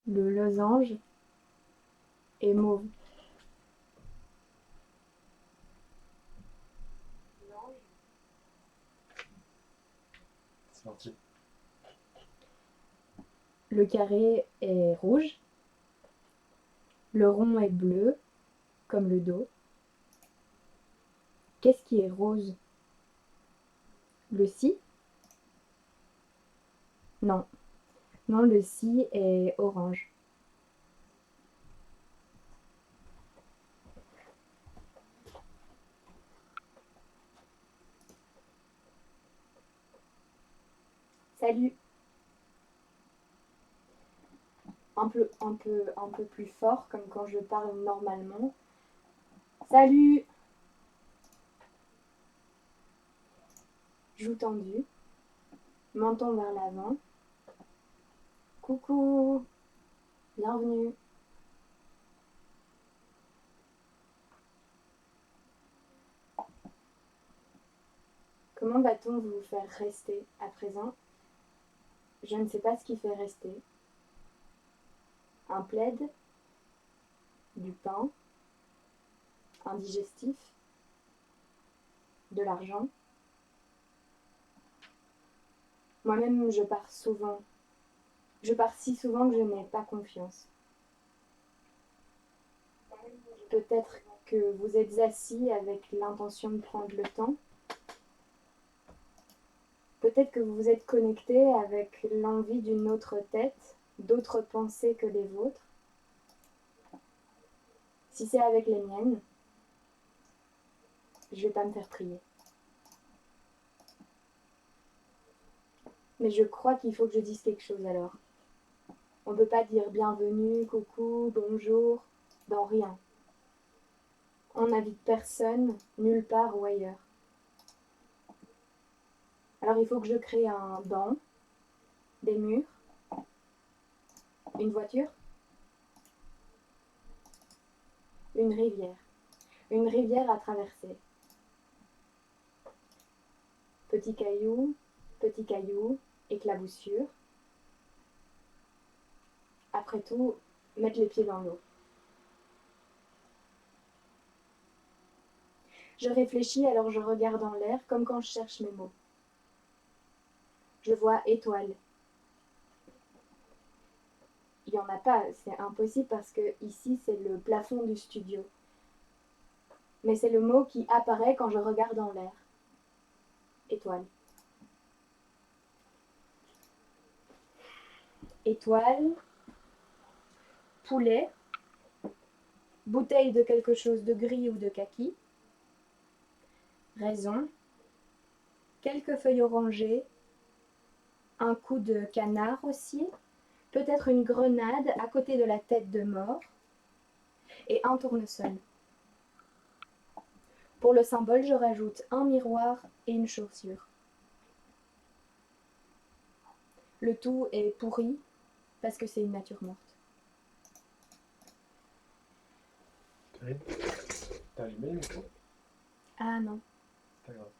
Le losange est mauve. C'est parti. Le carré est rouge. Le rond est bleu, comme le dos. Qu'est-ce qui est rose? Le si? Non. Non, le si est orange. Salut. Un peu plus fort, comme quand je parle normalement. Salut. Joue tendue. Menton vers l'avant. Coucou. Bienvenue. Comment va-t-on vous faire rester à présent? Je ne sais pas ce qui fait rester. Un plaid, du pain, un digestif, de l'argent. Moi-même, je pars souvent. Je pars si souvent que je n'ai pas confiance. Peut-être que vous êtes assis avec l'intention de prendre le temps. Peut-être que vous vous êtes connecté avec l'envie d'une autre tête, d'autres pensées que les vôtres. Si c'est avec les miennes, je ne vais pas me faire prier. Mais je crois qu'il faut que je dise quelque chose alors. On ne peut pas dire bienvenue, coucou, bonjour, dans rien. On n'invite personne, nulle part ou ailleurs. Alors il faut que je crée un banc, des murs, une voiture, une rivière à traverser. Petit caillou, éclaboussure. Après tout, mettre les pieds dans l'eau. Je réfléchis alors je regarde en l'air comme quand je cherche mes mots. Je vois étoile. Il n'y en a pas, c'est impossible parce que ici c'est le plafond du studio. Mais c'est le mot qui apparaît quand je regarde en l'air. Étoile. Étoile. Poulet. Bouteille de quelque chose de gris ou de kaki. Raison. Quelques feuilles orangées. Un coup de canard aussi. Peut-être une grenade à côté de la tête de mort. Et un tournesol. Pour le symbole, je rajoute un miroir et une chaussure. Le tout est pourri parce que c'est une nature morte. T'as allumé le micro? Ah non. C'est pas grave.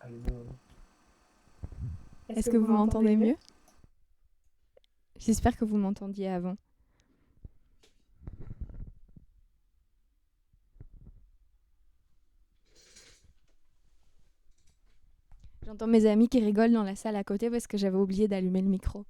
Allumez-le. Est-ce que vous m'entendez mieux? J'espère que vous m'entendiez avant. J'entends mes amis qui rigolent dans la salle à côté parce que j'avais oublié d'allumer le micro.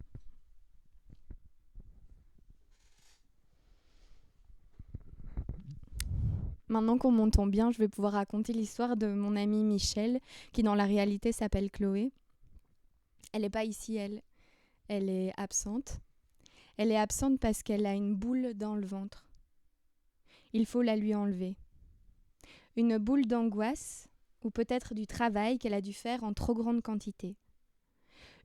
Maintenant qu'on m'entend bien, je vais pouvoir raconter l'histoire de mon amie Michel, qui dans la réalité s'appelle Chloé. Elle n'est pas ici, elle est absente. Elle est absente parce qu'elle a une boule dans le ventre. Il faut la lui enlever. Une boule d'angoisse, ou peut-être du travail qu'elle a dû faire en trop grande quantité.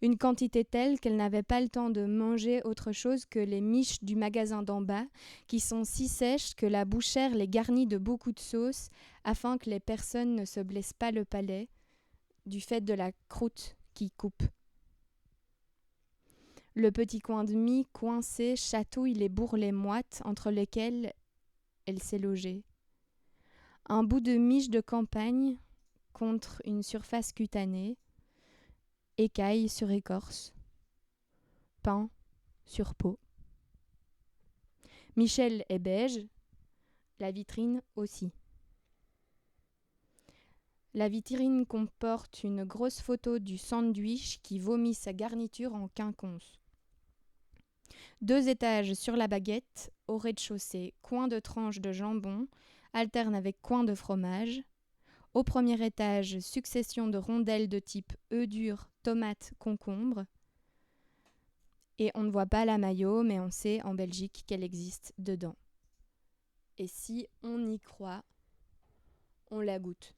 Une quantité telle qu'elle n'avait pas le temps de manger autre chose que les miches du magasin d'en bas, qui sont si sèches que la bouchère les garnit de beaucoup de sauce, afin que les personnes ne se blessent pas le palais, du fait de la croûte qui coupe. Le petit coin de mie coincé chatouille les bourrelets moites entre lesquels elle s'est logée. Un bout de miche de campagne contre une surface cutanée, écaille sur écorce, pain sur peau. Michel est beige, la vitrine aussi. La vitrine comporte une grosse photo du sandwich qui vomit sa garniture en quinconce. 2 étages sur la baguette, au rez-de-chaussée, coin de tranche de jambon, alterne avec coin de fromage. Au premier étage, succession de rondelles de type œufs durs, tomates, concombres. Et on ne voit pas la mayo, mais on sait en Belgique qu'elle existe dedans. Et si on y croit, on la goûte.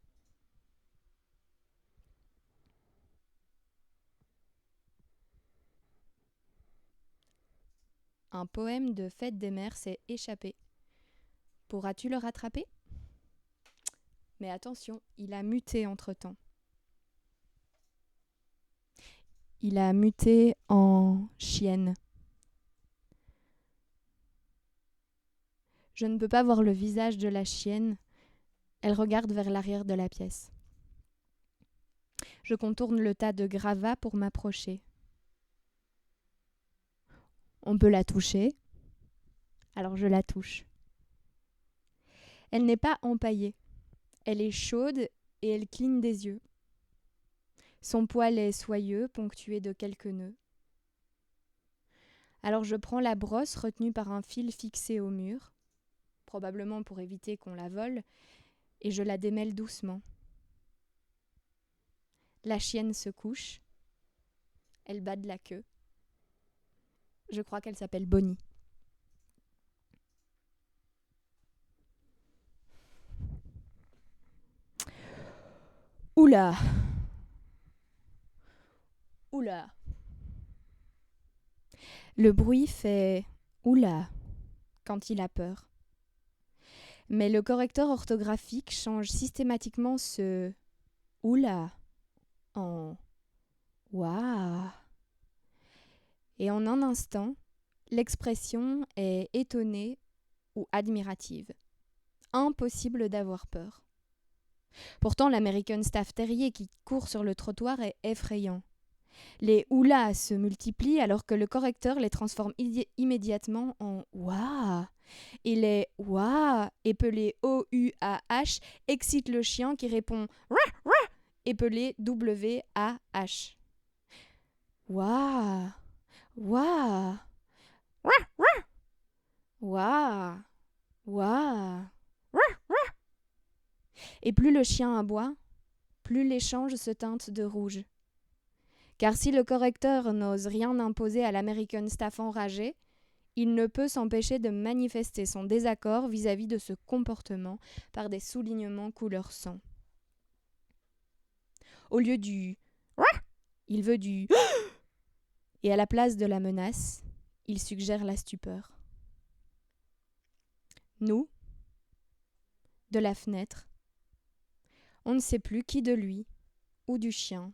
Un poème de Fête des Mères s'est échappé. Pourras-tu le rattraper ? Mais attention, il a muté entre-temps. Il a muté en chienne. Je ne peux pas voir le visage de la chienne. Elle regarde vers l'arrière de la pièce. Je contourne le tas de gravats pour m'approcher. On peut la toucher. Alors je la touche. Elle n'est pas empaillée. Elle est chaude et elle cligne des yeux. Son poil est soyeux, ponctué de quelques nœuds. Alors je prends la brosse retenue par un fil fixé au mur, probablement pour éviter qu'on la vole, et je la démêle doucement. La chienne se couche. Elle bat de la queue. Je crois qu'elle s'appelle Bonnie. Oula! Oula! Le bruit fait oula quand il a peur. Mais le correcteur orthographique change systématiquement ce oula en waouh. Et en un instant, l'expression est étonnée ou admirative. Impossible d'avoir peur. Pourtant, l'American Staff Terrier qui court sur le trottoir est effrayant. Les oulas se multiplient alors que le correcteur les transforme immédiatement en waouh. Et les waouh, épelés O-U-A-H, excitent le chien qui répond rah, rah, épelé W-A-H. Waouh, waouh, rah, rah, waouh, waouh, rah, rah. Et plus le chien aboie, plus l'échange se teinte de rouge. Car si le correcteur n'ose rien imposer à l'American Staff enragé, il ne peut s'empêcher de manifester son désaccord vis-à-vis de ce comportement par des soulignements couleur sang. Au lieu du « Rah », il veut du « et à la place de la menace, il suggère la stupeur. Nous, de la fenêtre, on ne sait plus qui de lui ou du chien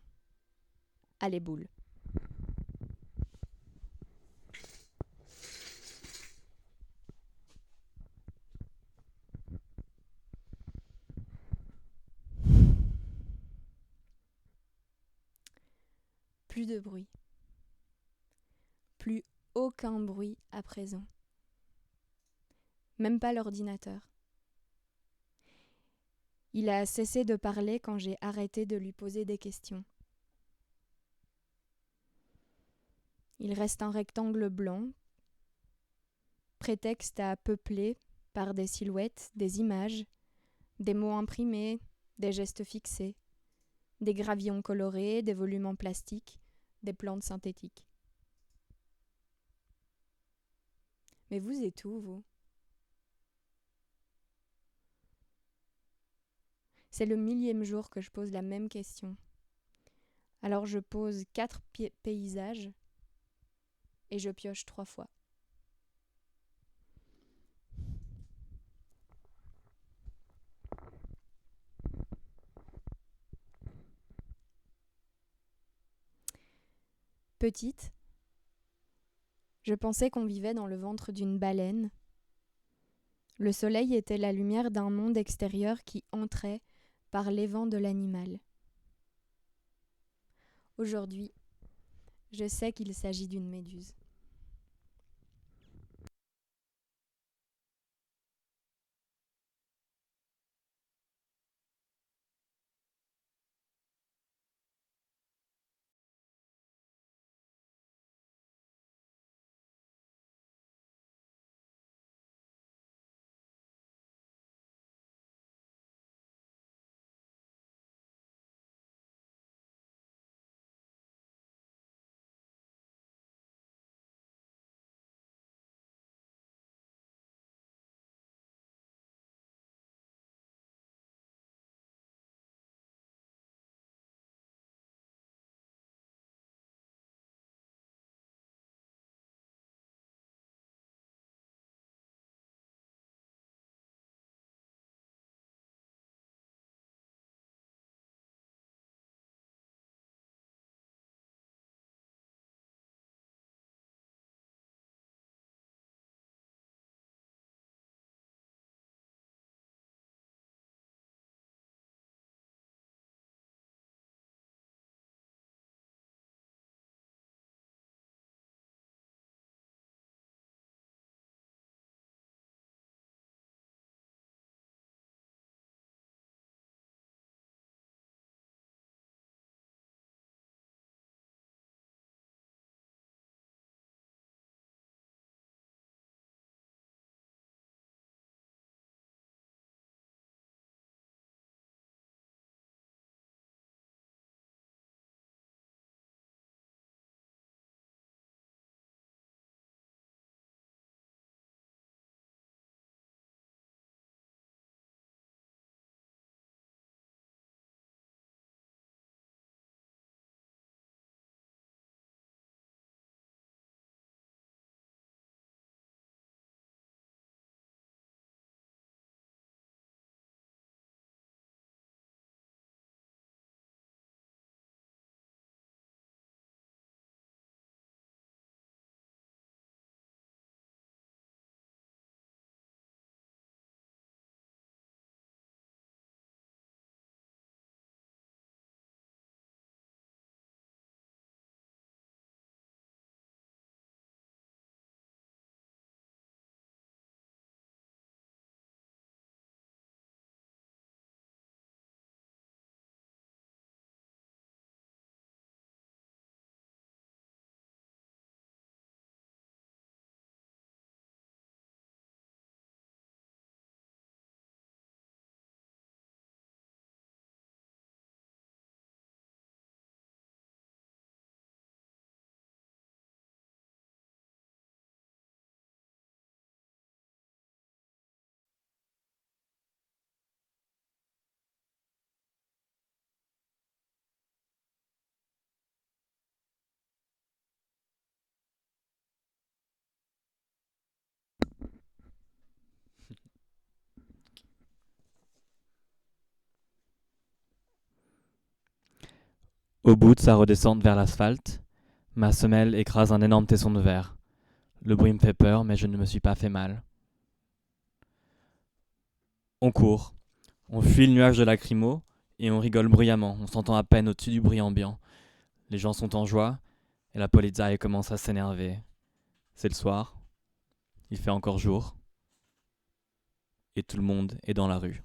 a les boules. Plus de bruit. Plus aucun bruit à présent. Même pas l'ordinateur. Il a cessé de parler quand j'ai arrêté de lui poser des questions. Il reste un rectangle blanc, prétexte à peupler par des silhouettes, des images, des mots imprimés, des gestes fixés, des gravillons colorés, des volumes en plastique, des plantes synthétiques. Mais vous êtes où, vous ? C'est le 1000e jour que je pose la même question. Alors je pose 4 paysages et je pioche 3 fois. Petite, je pensais qu'on vivait dans le ventre d'une baleine. Le soleil était la lumière d'un monde extérieur qui entrait par l'évent de l'animal. Aujourd'hui, je sais qu'il s'agit d'une méduse. Au bout de sa redescente vers l'asphalte, ma semelle écrase un énorme tesson de verre. Le bruit me fait peur, mais je ne me suis pas fait mal. On court, on fuit le nuage de lacrymo et on rigole bruyamment, on s'entend à peine au-dessus du bruit ambiant. Les gens sont en joie et la polizei commence à s'énerver. C'est le soir, il fait encore jour et tout le monde est dans la rue.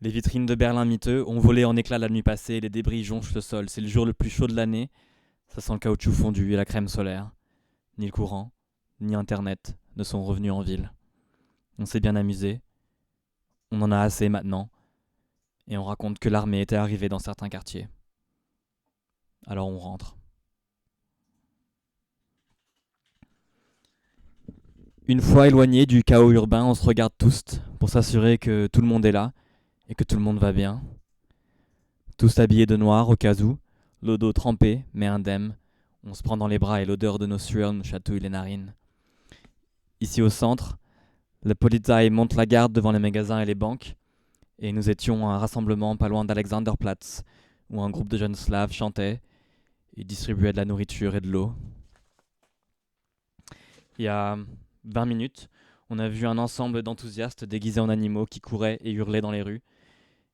Les vitrines de Berlin miteux ont volé en éclats la nuit passée et les débris jonchent le sol. C'est le jour le plus chaud de l'année, Ça sent le caoutchouc fondu et la crème solaire. Ni le courant, ni Internet ne sont revenus en ville. On s'est bien amusé. On en a assez maintenant. Et on raconte que l'armée était arrivée dans certains quartiers. Alors on rentre. Une fois éloignés du chaos urbain, on se regarde tous pour s'assurer que tout le monde est là et que tout le monde va bien. Tous habillés de noir au cas où, le dos trempé mais indemne. On se prend dans les bras et l'odeur de nos sueurs nous chatouille les narines. Ici au centre, la Polizei monte la garde devant les magasins et les banques, et nous étions à un rassemblement pas loin d'Alexanderplatz, où un groupe de jeunes slaves chantait et distribuait de la nourriture et de l'eau. Il y a 20 minutes, on a vu un ensemble d'enthousiastes déguisés en animaux qui couraient et hurlaient dans les rues.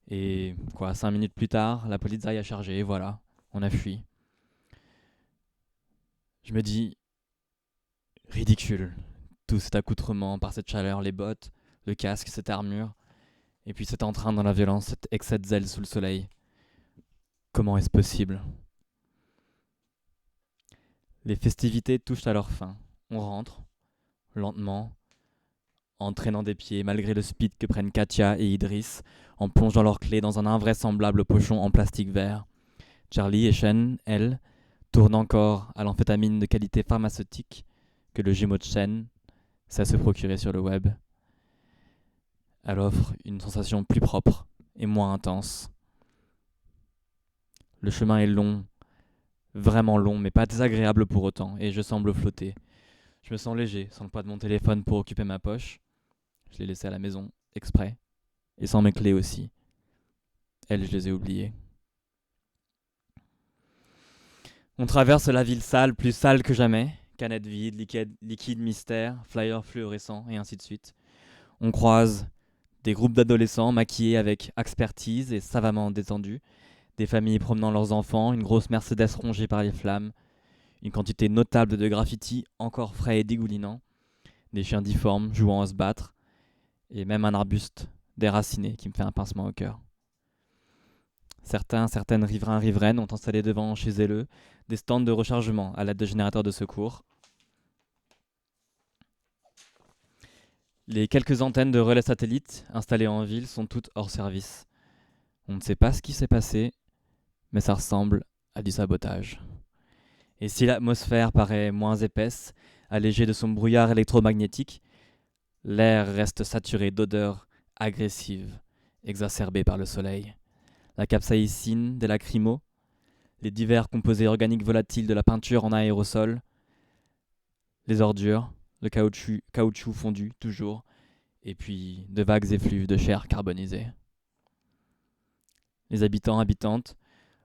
Et 5 minutes plus tard, la Polizei a chargé, et voilà, on a fui. Je me dis, ridicule, tout cet accoutrement par cette chaleur, les bottes, le casque, cette armure, et puis cet entrain dans la violence, cet excès de zèle sous le soleil. Comment est-ce possible ? Les festivités touchent à leur fin. On rentre, lentement, en traînant des pieds, malgré le speed que prennent Katia et Idriss, en plongeant leurs clés dans un invraisemblable pochon en plastique vert. Charlie et Shen, elle, tournent encore à l'amphétamine de qualité pharmaceutique que le jumeau de Shen sait se procurer sur le web. Elle offre une sensation plus propre et moins intense. Le chemin est long, vraiment long, mais pas désagréable pour autant, et je semble flotter. Je me sens léger, sans le poids de mon téléphone pour occuper ma poche. Je l'ai laissé à la maison, exprès, et sans mes clés aussi. Elles, je les ai oubliées. On traverse la ville sale, plus sale que jamais. Canettes vides, liquide mystère, flyers fluorescents, et ainsi de suite. On croise des groupes d'adolescents maquillés avec expertise et savamment détendus, des familles promenant leurs enfants, une grosse Mercedes rongée par les flammes, une quantité notable de graffitis encore frais et dégoulinants, des chiens difformes jouant à se battre, et même un arbuste déraciné qui me fait un pincement au cœur. Certaines riverains riveraines ont installé devant chez eux des stands de rechargement à l'aide de générateurs de secours. Les quelques antennes de relais satellites installées en ville sont toutes hors service. On ne sait pas ce qui s'est passé, mais ça ressemble à du sabotage. Et si l'atmosphère paraît moins épaisse, allégée de son brouillard électromagnétique, l'air reste saturé d'odeurs agressives, exacerbées par le soleil. La capsaïcine des lacrymos, les divers composés organiques volatiles de la peinture en aérosol, les ordures, le caoutchouc fondu toujours, et puis de vagues effluves de chair carbonisée. Les habitantes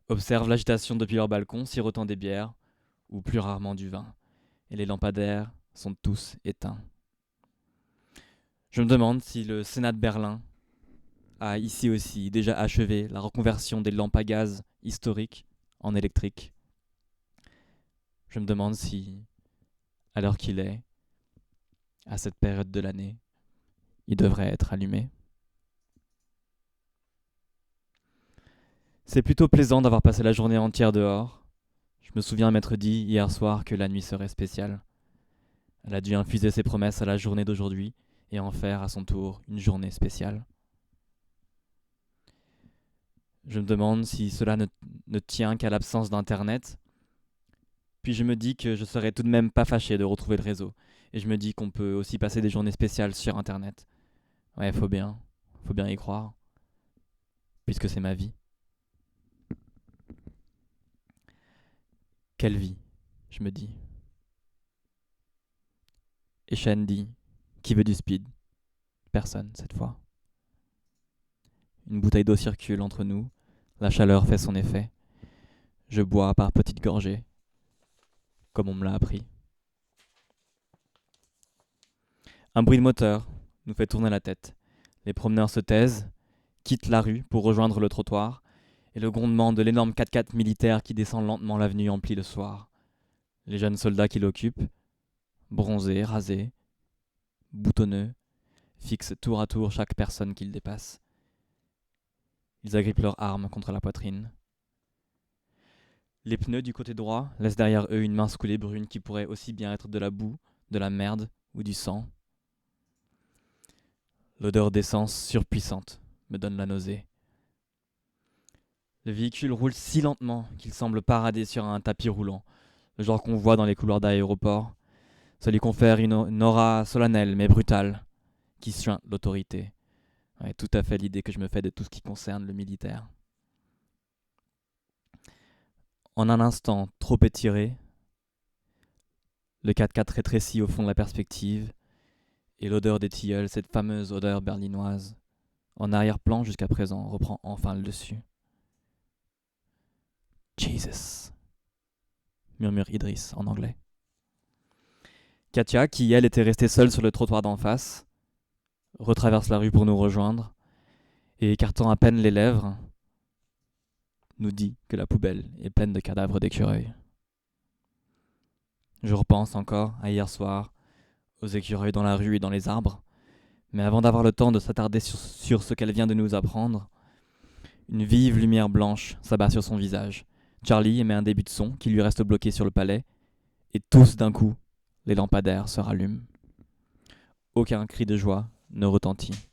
observent l'agitation depuis leur balcon, sirotant des bières, ou plus rarement du vin, et les lampadaires sont tous éteints. Je me demande si le Sénat de Berlin a ici aussi déjà achevé la reconversion des lampes à gaz historiques en électriques. Je me demande si, à l'heure qu'il est, à cette période de l'année, il devrait être allumé. C'est plutôt plaisant d'avoir passé la journée entière dehors. Je me souviens m'être dit hier soir que la nuit serait spéciale. Elle a dû infuser ses promesses à la journée d'aujourd'hui et en faire à son tour une journée spéciale. Je me demande si cela ne tient qu'à l'absence d'Internet. Puis je me dis que je serais tout de même pas fâché de retrouver le réseau. Et je me dis qu'on peut aussi passer des journées spéciales sur Internet. Ouais, faut bien y croire. Puisque c'est ma vie. Quelle vie, je me dis. Et Shen dit, qui veut du speed ? Personne cette fois. Une bouteille d'eau circule entre nous. La chaleur fait son effet. Je bois par petites gorgées, comme on me l'a appris. Un bruit de moteur nous fait tourner la tête. Les promeneurs se taisent, quittent la rue pour rejoindre le trottoir, et le grondement de l'énorme 4x4 militaire qui descend lentement l'avenue emplit le soir. Les jeunes soldats qui l'occupent, bronzés, rasés, boutonneux, fixent tour à tour chaque personne qu'ils dépassent. Ils agrippent leurs armes contre la poitrine. Les pneus du côté droit laissent derrière eux une mince coulée brune qui pourrait aussi bien être de la boue, de la merde ou du sang. L'odeur d'essence surpuissante me donne la nausée. Le véhicule roule si lentement qu'il semble parader sur un tapis roulant, le genre qu'on voit dans les couloirs d'aéroport. Ça lui confère une aura solennelle mais brutale qui suinte l'autorité. Ouais, tout à fait l'idée que je me fais de tout ce qui concerne le militaire. En un instant trop étiré, le 4x4 rétrécit au fond de la perspective et l'odeur des tilleuls, cette fameuse odeur berlinoise, en arrière-plan jusqu'à présent, reprend enfin le dessus. Jesus, murmure Idriss en anglais. Katia, qui elle était restée seule sur le trottoir d'en face, retraverse la rue pour nous rejoindre et écartant à peine les lèvres, nous dit que la poubelle est pleine de cadavres d'écureuils. Je repense encore à hier soir, aux écureuils dans la rue et dans les arbres, mais avant d'avoir le temps de s'attarder sur ce qu'elle vient de nous apprendre, une vive lumière blanche s'abat sur son visage. Charlie émet un début de son qui lui reste bloqué sur le palais, et tous d'un coup, les lampadaires se rallument. Aucun cri de joie ne retentit.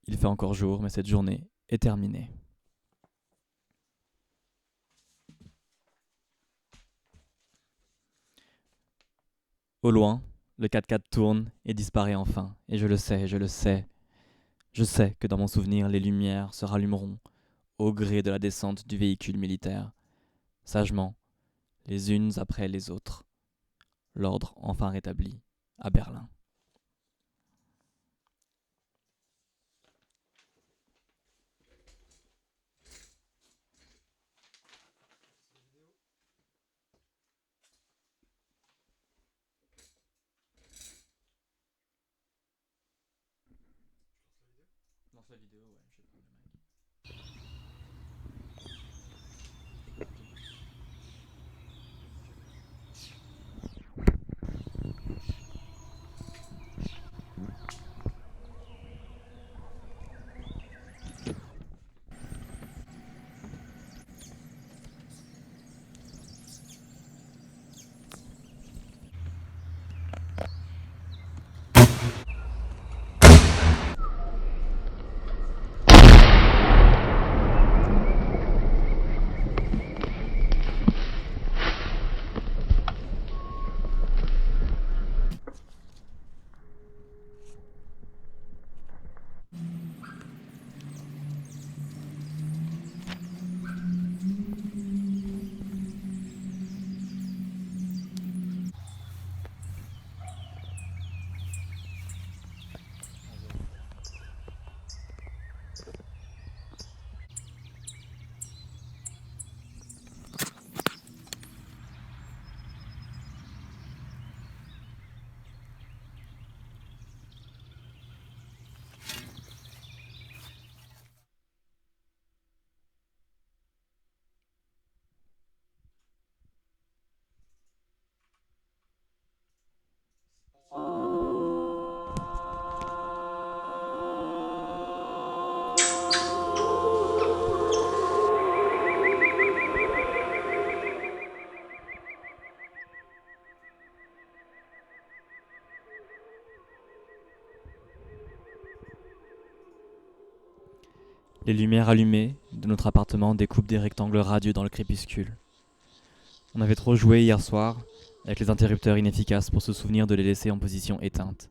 Il fait encore jour, mais cette journée est terminée. Au loin, le 4x4 tourne et disparaît enfin, et je le sais, je sais que dans mon souvenir, les lumières se rallumeront au gré de la descente du véhicule militaire, sagement, les unes après les autres. L'ordre enfin rétabli à Berlin. Lance la vidéo, ouais, je vais prendre le mic. Les lumières allumées de notre appartement découpent des rectangles radieux dans le crépuscule. On avait trop joué hier soir avec les interrupteurs inefficaces pour se souvenir de les laisser en position éteinte.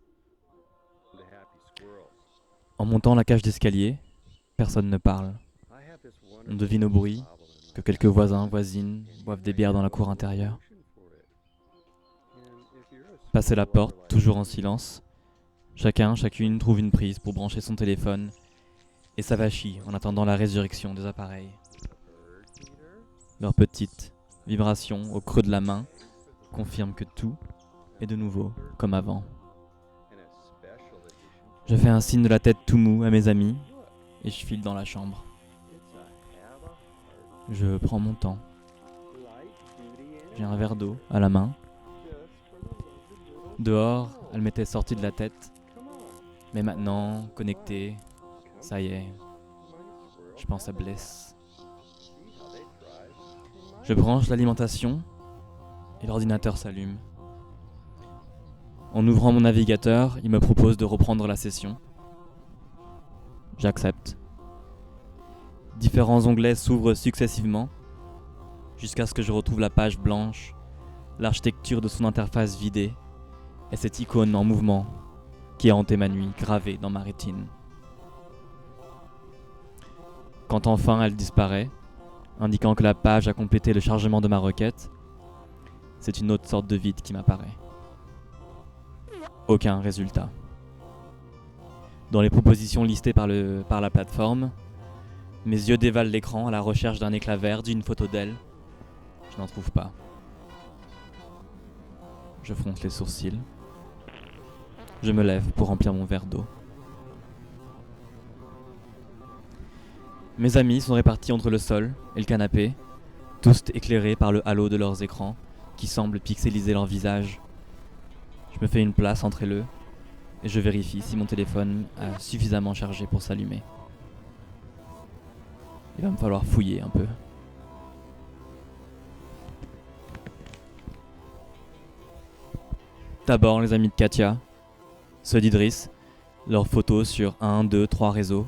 En montant la cage d'escalier, personne ne parle. On devine au bruit que quelques voisins, voisines boivent des bières dans la cour intérieure. Passé la porte, toujours en silence, chacune trouve une prise pour brancher son téléphone et s'avachit en attendant la résurrection des appareils. Leur petite vibration au creux de la main confirme que tout est de nouveau comme avant. Je fais un signe de la tête tout mou à mes amis et je file dans la chambre. Je prends mon temps. J'ai un verre d'eau à la main. Dehors, elle m'était sortie de la tête. Mais maintenant, connectée, ça y est. Je pense à Bliss. Je branche l'alimentation et l'ordinateur s'allume. En ouvrant mon navigateur, il me propose de reprendre la session. J'accepte. Différents onglets s'ouvrent successivement jusqu'à ce que je retrouve la page blanche, l'architecture de son interface vidée et cette icône en mouvement qui a hanté ma nuit, gravée dans ma rétine. Quand enfin elle disparaît, indiquant que la page a complété le chargement de ma requête, c'est une autre sorte de vide qui m'apparaît. Aucun résultat. Dans les propositions listées par la plateforme, mes yeux dévalent l'écran à la recherche d'un éclat vert, d'une photo d'elle. Je n'en trouve pas. Je fronce les sourcils. Je me lève pour remplir mon verre d'eau. Mes amis sont répartis entre le sol et le canapé, tous éclairés par le halo de leurs écrans qui semblent pixeliser leur visage. Je me fais une place entre eux et je vérifie si mon téléphone a suffisamment chargé pour s'allumer. Il va me falloir fouiller un peu. D'abord les amis de Katia, ceux d'Idriss, leurs photos sur 1, 2, 3 réseaux.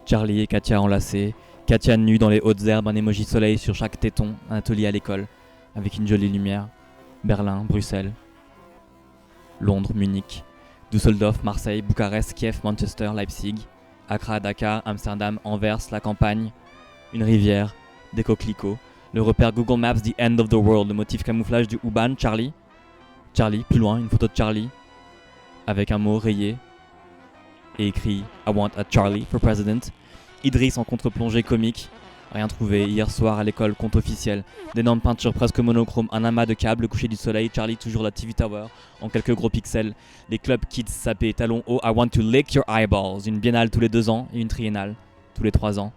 Charlie et Katia enlacés, Katia nue dans les hautes herbes, un emoji soleil sur chaque téton, un atelier à l'école, avec une jolie lumière. Berlin, Bruxelles, Londres, Munich, Düsseldorf, Marseille, Bucarest, Kiev, Manchester, Leipzig, Accra, Dakar, Amsterdam, Anvers, la campagne, une rivière, des coquelicots, le repère Google Maps, The End of the World, le motif camouflage du U-Bahn, Charlie, plus loin, une photo de Charlie, avec un mot rayé, et écrit I want a Charlie for President. Idriss en contre-plongée comique, rien trouvé, hier soir à l'école, compte officiel, d'énormes peintures presque monochromes, un amas de câbles, le coucher du soleil, Charlie toujours la TV Tower, en quelques gros pixels, les clubs kids sapés, talons hauts, I want to lick your eyeballs, une biennale tous les 2 ans et une triennale tous les 3 ans.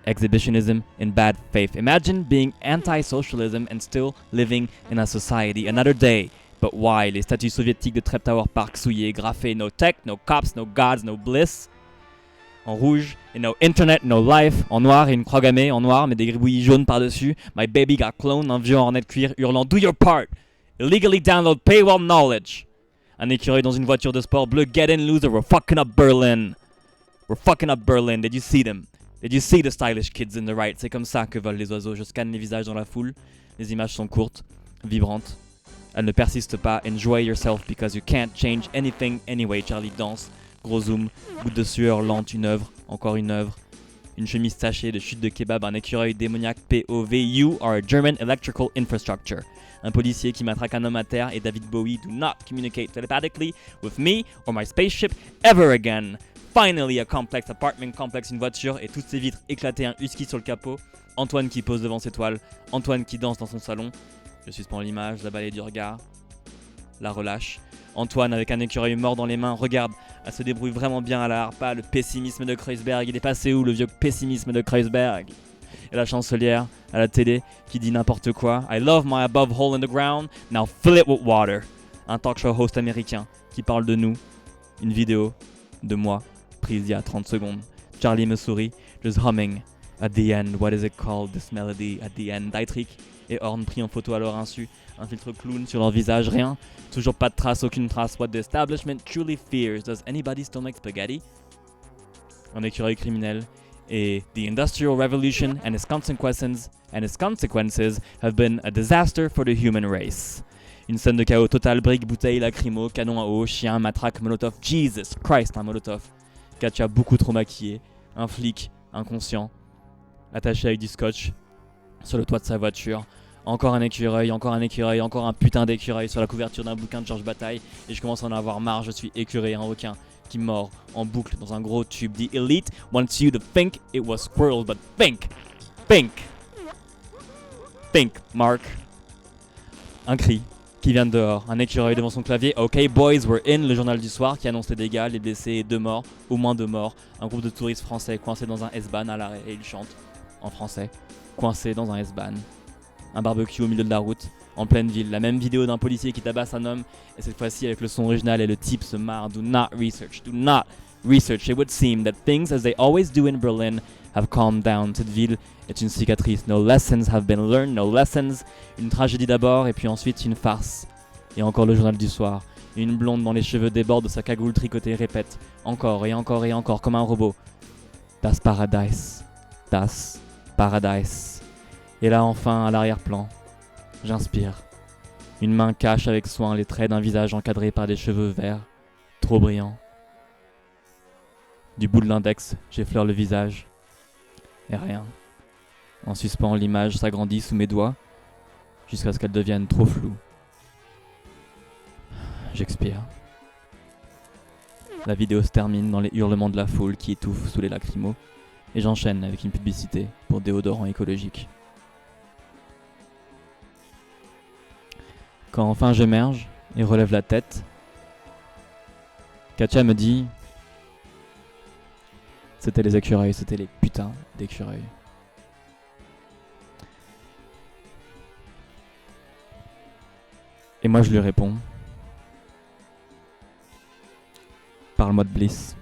Exhibitionism in bad faith. Imagine being anti-socialism and still living in a society. Another day. But why? Les statues soviétiques de Treptower Park souillées, graffées, no tech, no cops, no gods, no bliss. En rouge, et no internet, no life. En noir, et une croix gammée en noir, mais des gribouillis jaunes par-dessus. My baby got cloned, un vieux en ornette cuir hurlant do your part. Illegally download paywall knowledge. Un écureuil dans une voiture de sport bleu, get in loser, we're fucking up Berlin. We're fucking up Berlin, did you see them? Did you see the stylish kids in the right? C'est comme ça que volent les oiseaux. Je scanne les visages dans la foule. Les images sont courtes, vibrantes. Elles ne persistent pas. Enjoy yourself because you can't change anything anyway. Charlie danse. Gros zoom. Goutte de sueur lente. Une œuvre. Encore une œuvre. Une chemise tachée de chute de kebab. Un écureuil démoniaque. POV. You are a German electrical infrastructure. Un policier qui matraque un homme à terre. Et David Bowie. Do not communicate telepathically with me or my spaceship ever again. Finally, a complex, apartment complex, une voiture et toutes ses vitres éclatées, un husky sur le capot. Antoine qui pose devant ses toiles. Antoine qui danse dans son salon. Je suspends l'image, la balaye du regard. La relâche. Antoine avec un écureuil mort dans les mains. Regarde, elle se débrouille vraiment bien à la harpa. Le pessimisme de Kreuzberg. Il est passé où le vieux pessimisme de Kreuzberg? Et la chancelière à la télé qui dit n'importe quoi. I love my above hole in the ground. Now fill it with water. Un talk show host américain qui parle de nous. Une vidéo de moi. Prise il y a 30 secondes. Charlie me sourit, just humming. At the end, what is it called, this melody? At the end, Dietrich et Horn pris en photo à leur insu. Un filtre clown sur leur visage, rien. Toujours pas de trace, aucune trace. What the establishment truly fears. Does anybody still make spaghetti? Un écureuil criminel. Et the Industrial Revolution and its consequences have been a disaster for the human race. Une scène de chaos total, briques, bouteilles, lacrymo, canon à eau, chien, matraque, molotov. Jesus Christ, un molotov. Katia beaucoup trop maquillée, un flic inconscient, attaché avec du scotch sur le toit de sa voiture, encore un écureuil, encore un putain d'écureuil sur la couverture d'un bouquin de Georges Bataille, et je commence à en avoir marre, je suis écureuil, un requin qui mord en boucle dans un gros tube. The elite wants you to think it was squirrels, but think, Mark. Un cri qui vient de dehors, un écureuil devant son clavier. OK boys, we're in, le journal du soir qui annonce les dégâts, les blessés et 2 morts, au moins 2 morts. Un groupe de touristes français coincés dans un S-Bahn à l'arrêt et ils chantent en français, coincés dans un S-Bahn. Un barbecue au milieu de la route, en pleine ville, la même vidéo d'un policier qui tabasse un homme et cette fois-ci avec le son original et le type se marre. Do not research. It would seem that things as they always do in Berlin have calmed down. Cette ville est une cicatrice. No lessons have been learned, no lessons. Une tragédie d'abord et puis ensuite une farce. Et encore le journal du soir. Une blonde dont les cheveux débordent de sa cagoule tricotée répète encore et encore et encore comme un robot. Das Paradise. Das Paradise. Et là enfin à l'arrière-plan, j'inspire. Une main cache avec soin les traits d'un visage encadré par des cheveux verts, trop brillants. Du bout de l'index, j'effleure le visage. Et rien. En suspens, l'image s'agrandit sous mes doigts, jusqu'à ce qu'elle devienne trop floue. J'expire. La vidéo se termine dans les hurlements de la foule qui étouffe sous les lacrymos, et j'enchaîne avec une publicité pour déodorant écologique. Quand enfin j'émerge et relève la tête, Katia me dit « C'était les écureuils, c'était les putains d'écureuils. » Et moi je lui réponds « Parle-moi de Bliss. »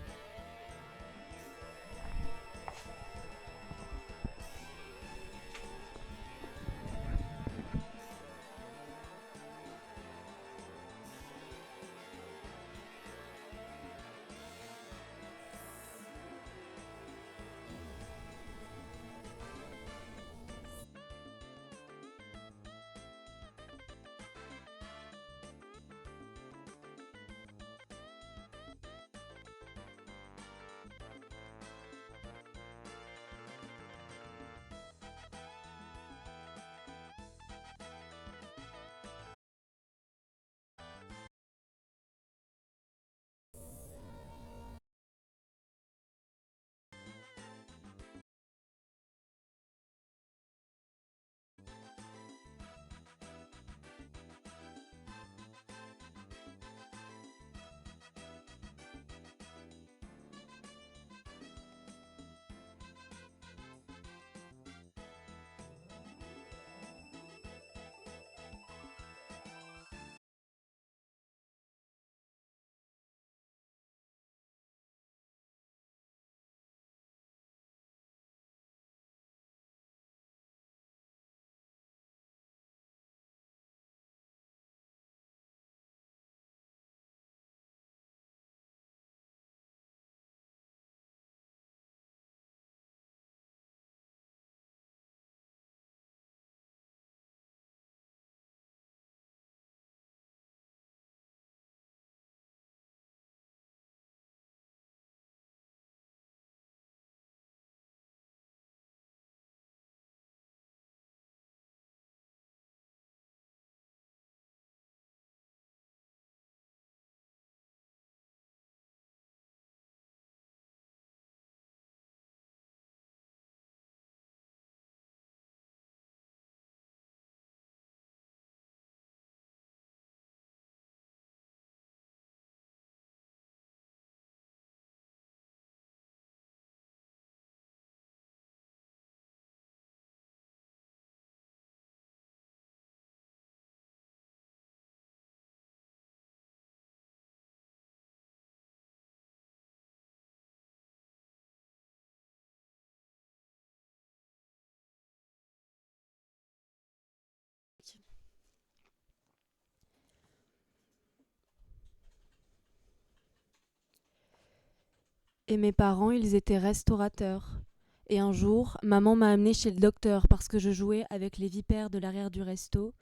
Et mes parents, ils étaient restaurateurs. Et un jour, maman m'a amenée chez le docteur parce que je jouais avec les vipères de l'arrière du resto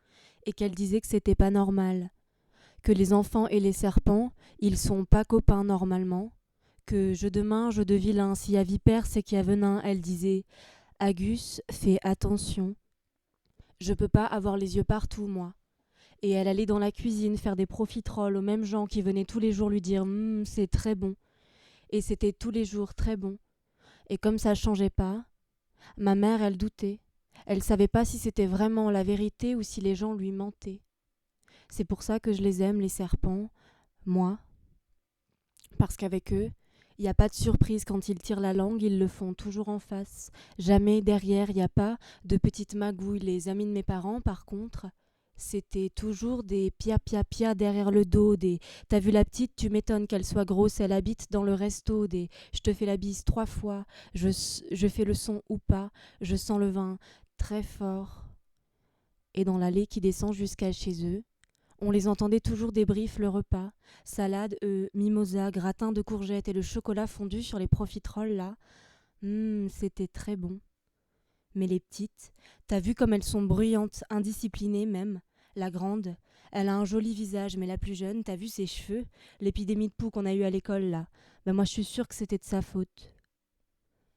et qu'elle disait que c'était pas normal. Que les enfants et les serpents, ils sont pas copains normalement. Que jeu de main, jeu de vilain, s'il y a vipère, c'est qu'il y a venin. Elle disait « Agus, fais attention. Je peux pas avoir les yeux partout, moi. » Et elle allait dans la cuisine faire des profiteroles aux mêmes gens qui venaient tous les jours lui dire « c'est très bon ». Et c'était tous les jours très bon. Et comme ça changeait pas, ma mère, elle doutait. Elle savait pas si c'était vraiment la vérité ou si les gens lui mentaient. C'est pour ça que je les aime, les serpents, moi. Parce qu'avec eux, il n'y a pas de surprise quand ils tirent la langue, ils le font toujours en face. Jamais derrière, il n'y a pas de petites magouilles. Les amis de mes parents, par contre, C'était toujours des pia derrière le dos, des t'as vu la petite, tu m'étonnes qu'elle soit grosse, elle habite dans le resto, des je te fais la bise 3 fois, je fais le son ou pas, je sens le vin très fort. Et dans l'allée qui descend jusqu'à chez eux, on les entendait toujours débrief le repas, salade, mimosa, gratin de courgettes et le chocolat fondu sur les profiteroles là. C'était très bon. Mais les petites, t'as vu comme elles sont bruyantes, indisciplinées même. La grande, elle a un joli visage, mais la plus jeune, t'as vu ses cheveux? L'épidémie de poux qu'on a eue à l'école là. Ben moi je suis sûre que c'était de sa faute.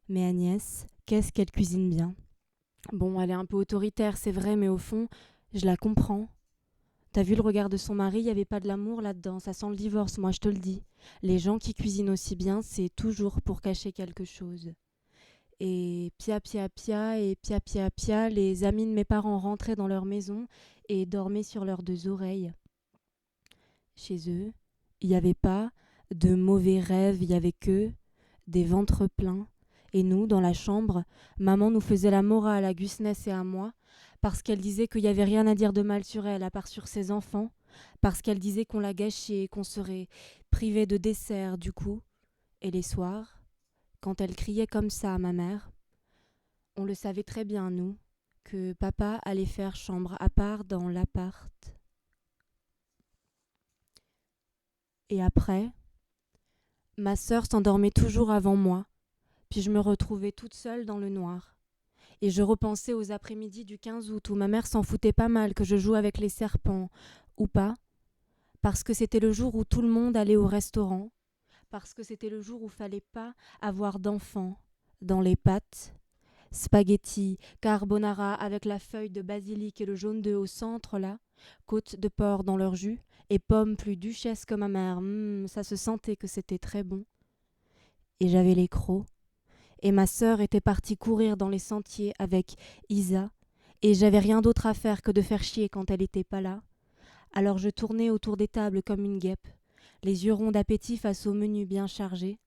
Mais Agnès, qu'est-ce qu'elle cuisine bien. Bon, elle est un peu autoritaire, c'est vrai, mais au fond, je la comprends. T'as vu le regard de son mari, il n'y avait pas de l'amour là-dedans, ça sent le divorce, moi je te le dis. Les gens qui cuisinent aussi bien, c'est toujours pour cacher quelque chose. Et pia, les amis de mes parents rentraient dans leur maison et dormaient sur leurs 2 oreilles. Chez eux, il n'y avait pas de mauvais rêves, il n'y avait que des ventres pleins. Et nous, dans la chambre, maman nous faisait la morale à Gusness et à moi, parce qu'elle disait qu'il n'y avait rien à dire de mal sur elle, à part sur ses enfants, parce qu'elle disait qu'on la gâchait, qu'on serait privé de dessert du coup. Et les soirs, quand elle criait comme ça à ma mère, on le savait très bien, nous, que papa allait faire chambre à part dans l'appart. Et après, ma sœur s'endormait toujours avant moi, puis je me retrouvais toute seule dans le noir. Et je repensais aux après-midi du 15 août où ma mère s'en foutait pas mal que je joue avec les serpents, ou pas, parce que c'était le jour où tout le monde allait au restaurant, parce que c'était le jour où fallait pas avoir d'enfants dans les pâtes, spaghetti, carbonara avec la feuille de basilic et le jaune d'œuf au centre là, côte de porc dans leur jus, et pommes plus duchesses que ma mère, ça se sentait que c'était très bon. Et j'avais les crocs, et ma sœur était partie courir dans les sentiers avec Isa, et j'avais rien d'autre à faire que de faire chier quand elle était pas là. Alors je tournais autour des tables comme une guêpe, les yeux ronds d'appétit face au menu bien chargé.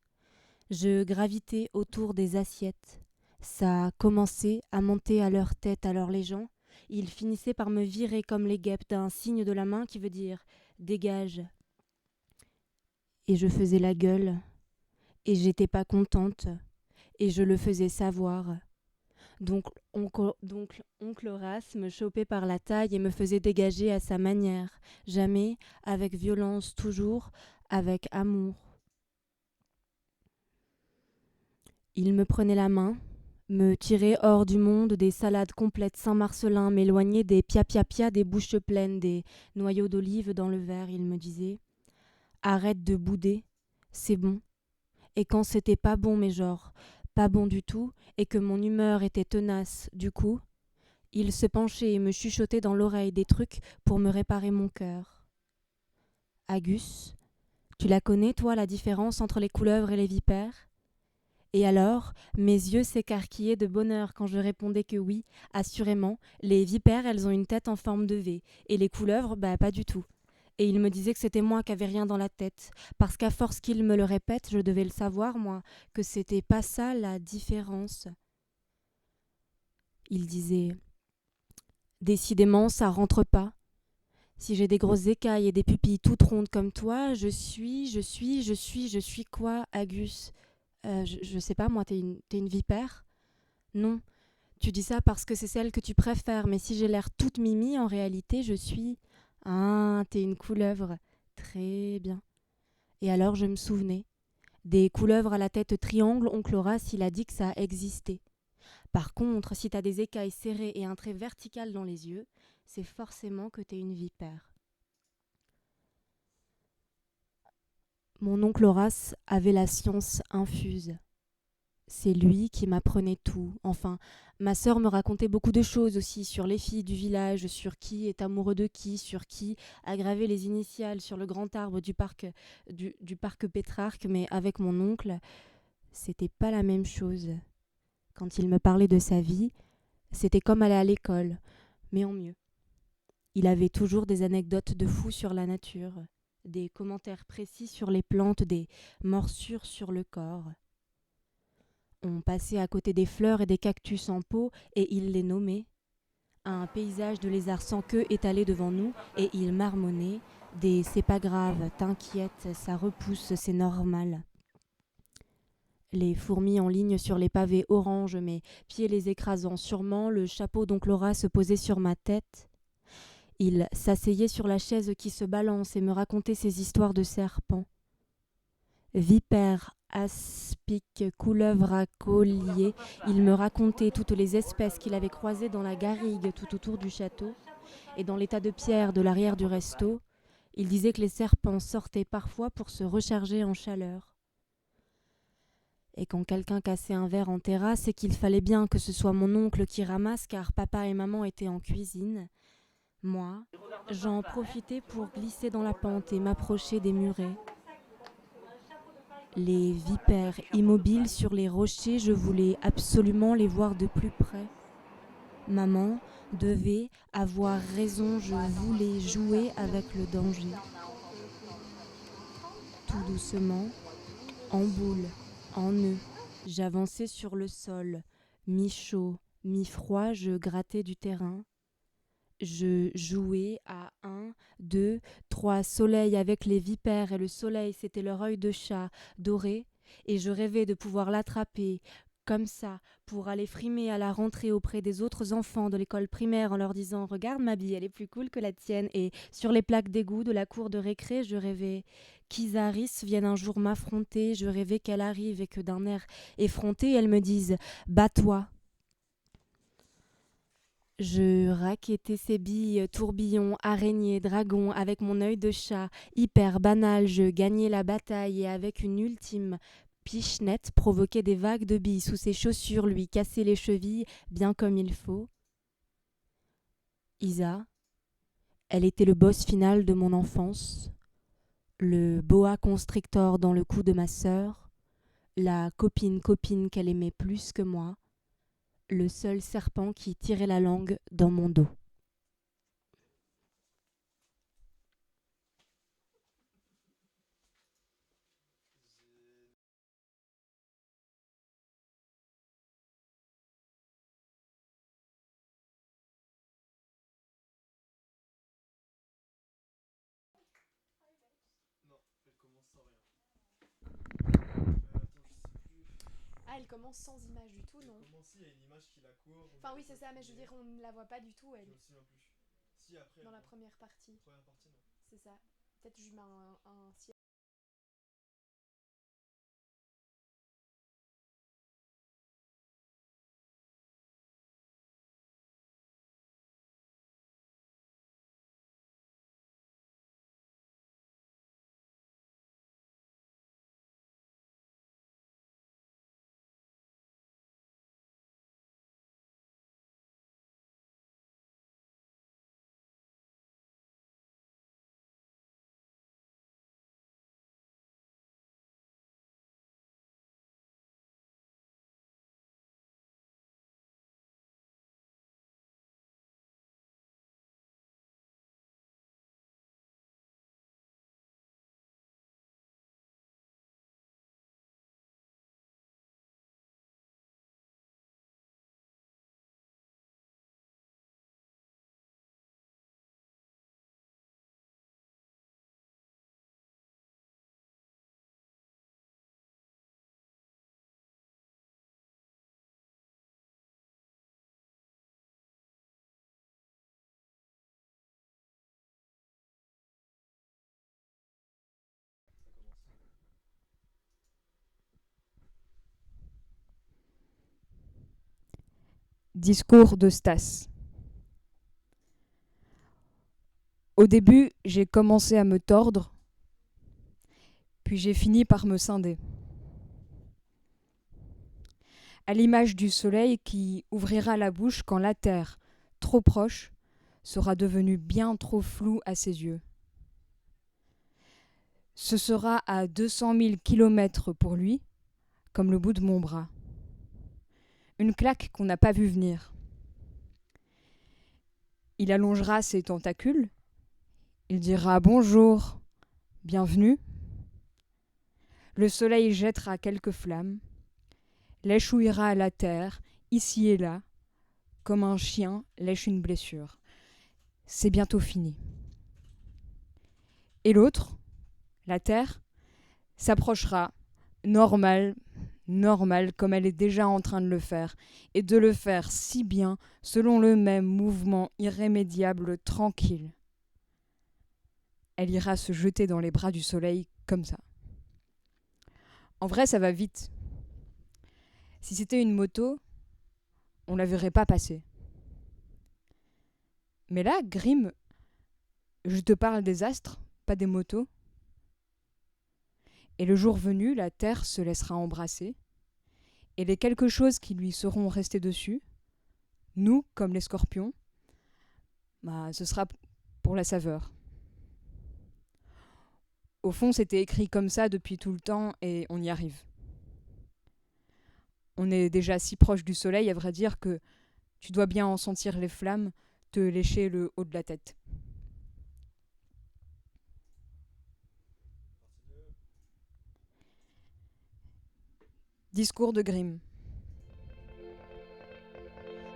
Je gravitais autour des assiettes. Ça commençait à monter à leur tête, alors les gens, ils finissaient par me virer comme les guêpes d'un signe de la main qui veut dire « dégage ». Et je faisais la gueule, et j'étais pas contente, et je le faisais savoir. Donc oncle Horace me chopait par la taille et me faisait dégager à sa manière, jamais avec violence, toujours avec amour. Il me prenait la main, me tirait hors du monde des salades complètes Saint-Marcelin, m'éloignait des pia des bouches pleines, des noyaux d'olive dans le verre. Il me disait « Arrête de bouder, c'est bon ». Et quand c'était pas bon, mais genre pas bon du tout, et que mon humeur était tenace du coup, il se penchait et me chuchotait dans l'oreille des trucs pour me réparer mon cœur. « Agus, tu la connais, toi, la différence entre les couleuvres et les vipères ?» Et alors, mes yeux s'écarquillaient de bonheur quand je répondais que oui, assurément, les vipères, elles ont une tête en forme de V, et les couleuvres, pas du tout. Et il me disait que c'était moi qui avais rien dans la tête, parce qu'à force qu'il me le répète, je devais le savoir, moi, que c'était pas ça la différence. Il disait « Décidément, ça rentre pas. Si j'ai des grosses écailles et des pupilles toutes rondes comme toi, je suis quoi, Agus ? Je sais pas, moi, t'es une vipère ? Non, tu dis ça parce que c'est celle que tu préfères, mais si j'ai l'air toute mimi, en réalité, je suis... Ah, t'es une couleuvre. Très bien. Et alors, je me souvenais. Des couleuvres à la tête triangle, oncle Horace, il a dit que ça existait. Par contre, si t'as des écailles serrées et un trait vertical dans les yeux, c'est forcément que t'es une vipère. Mon oncle Horace avait la science infuse. C'est lui qui m'apprenait tout. Enfin, ma sœur me racontait beaucoup de choses aussi sur les filles du village, sur qui est amoureux de qui, sur qui a gravé les initiales sur le grand arbre du parc Pétrarque, mais avec mon oncle, c'était pas la même chose. Quand il me parlait de sa vie, c'était comme aller à l'école, mais en mieux. Il avait toujours des anecdotes de fou sur la nature, des commentaires précis sur les plantes, des morsures sur le corps. On passait à côté des fleurs et des cactus en pot et il les nommait. un paysage de lézards sans queue étalé devant nous, et il marmonnait des « c'est pas grave, t'inquiète, ça repousse, c'est normal ». Les fourmis en ligne sur les pavés orange, mes pieds les écrasant sûrement, le chapeau d'oncle Laura se posait sur ma tête. Il s'asseyait sur la chaise qui se balance et me racontait ses histoires de serpents. Vipères, aspics, couleuvres à collier, il me racontait toutes les espèces qu'il avait croisées dans la garrigue tout autour du château et dans l'état de pierre de l'arrière du resto. Il disait que les serpents sortaient parfois pour se recharger en chaleur. Et quand quelqu'un cassait un verre en terrasse, c'est qu'il fallait bien que ce soit mon oncle qui ramasse car papa et maman étaient en cuisine. Moi, j'en profitais pour glisser dans la pente et m'approcher des murets. Les vipères immobiles sur les rochers, je voulais absolument les voir de plus près. Maman devait avoir raison, je voulais jouer avec le danger. Tout doucement, en boule, en nœud, j'avançais sur le sol, mi-chaud, mi-froid, je grattais du terrain. Je jouais à 1, 2, 3 soleils avec les vipères et le soleil c'était leur œil de chat doré et je rêvais de pouvoir l'attraper comme ça pour aller frimer à la rentrée auprès des autres enfants de l'école primaire en leur disant « Regarde ma bille, elle est plus cool que la tienne » et sur les plaques d'égout de la cour de récré, je rêvais qu'Isaris vienne un jour m'affronter, je rêvais qu'elle arrive et que d'un air effronté elle me dise « Bats-toi ». Je raquettais ces billes, tourbillons, araignées, dragons, avec mon œil de chat, hyper banal, je gagnais la bataille et avec une ultime pichenette provoquais des vagues de billes sous ses chaussures, lui cassais les chevilles bien comme il faut. Isa, elle était le boss final de mon enfance, le boa constrictor dans le cou de ma sœur, la copine qu'elle aimait plus que moi, le seul serpent qui tirait la langue dans mon dos. Ah, elle commence sans image du tout, non? Il y a une image qui la court. Enfin oui, c'est ça, mais je veux dire, on ne la voit pas du tout, elle, Je me souviens plus. Si, après. dans la première partie. Première partie, non. C'est ça. Peut-être je mets un ciel. Discours de Stas. Au début, j'ai commencé à me tordre, puis j'ai fini par me scinder. À l'image du soleil qui ouvrira la bouche quand la terre, trop proche, sera devenue bien trop floue à ses yeux. Ce sera à 200 000 kilomètres pour lui, comme le bout de mon bras. Une claque qu'on n'a pas vue venir. Il allongera ses tentacules, il dira bonjour, bienvenue. Le soleil jettera quelques flammes, l'échouillera à la terre, ici et là, comme un chien lèche une blessure. C'est bientôt fini. Et l'autre, la Terre, s'approchera, normal, comme elle est déjà en train de le faire, et de le faire si bien, selon le même mouvement irrémédiable, tranquille. Elle ira se jeter dans les bras du soleil comme ça. En vrai, ça va vite. Si c'était une moto, on la verrait pas passer. Mais là, Grimm, je te parle des astres, pas des motos. Et le jour venu, la terre se laissera embrasser, et les quelque chose qui lui seront restés dessus, nous, comme les scorpions, ce sera pour la saveur. Au fond, c'était écrit comme ça depuis tout le temps, et on y arrive. On est déjà si proche du soleil, à vrai dire, que tu dois bien en sentir les flammes te lécher le haut de la tête. Discours de Grimm.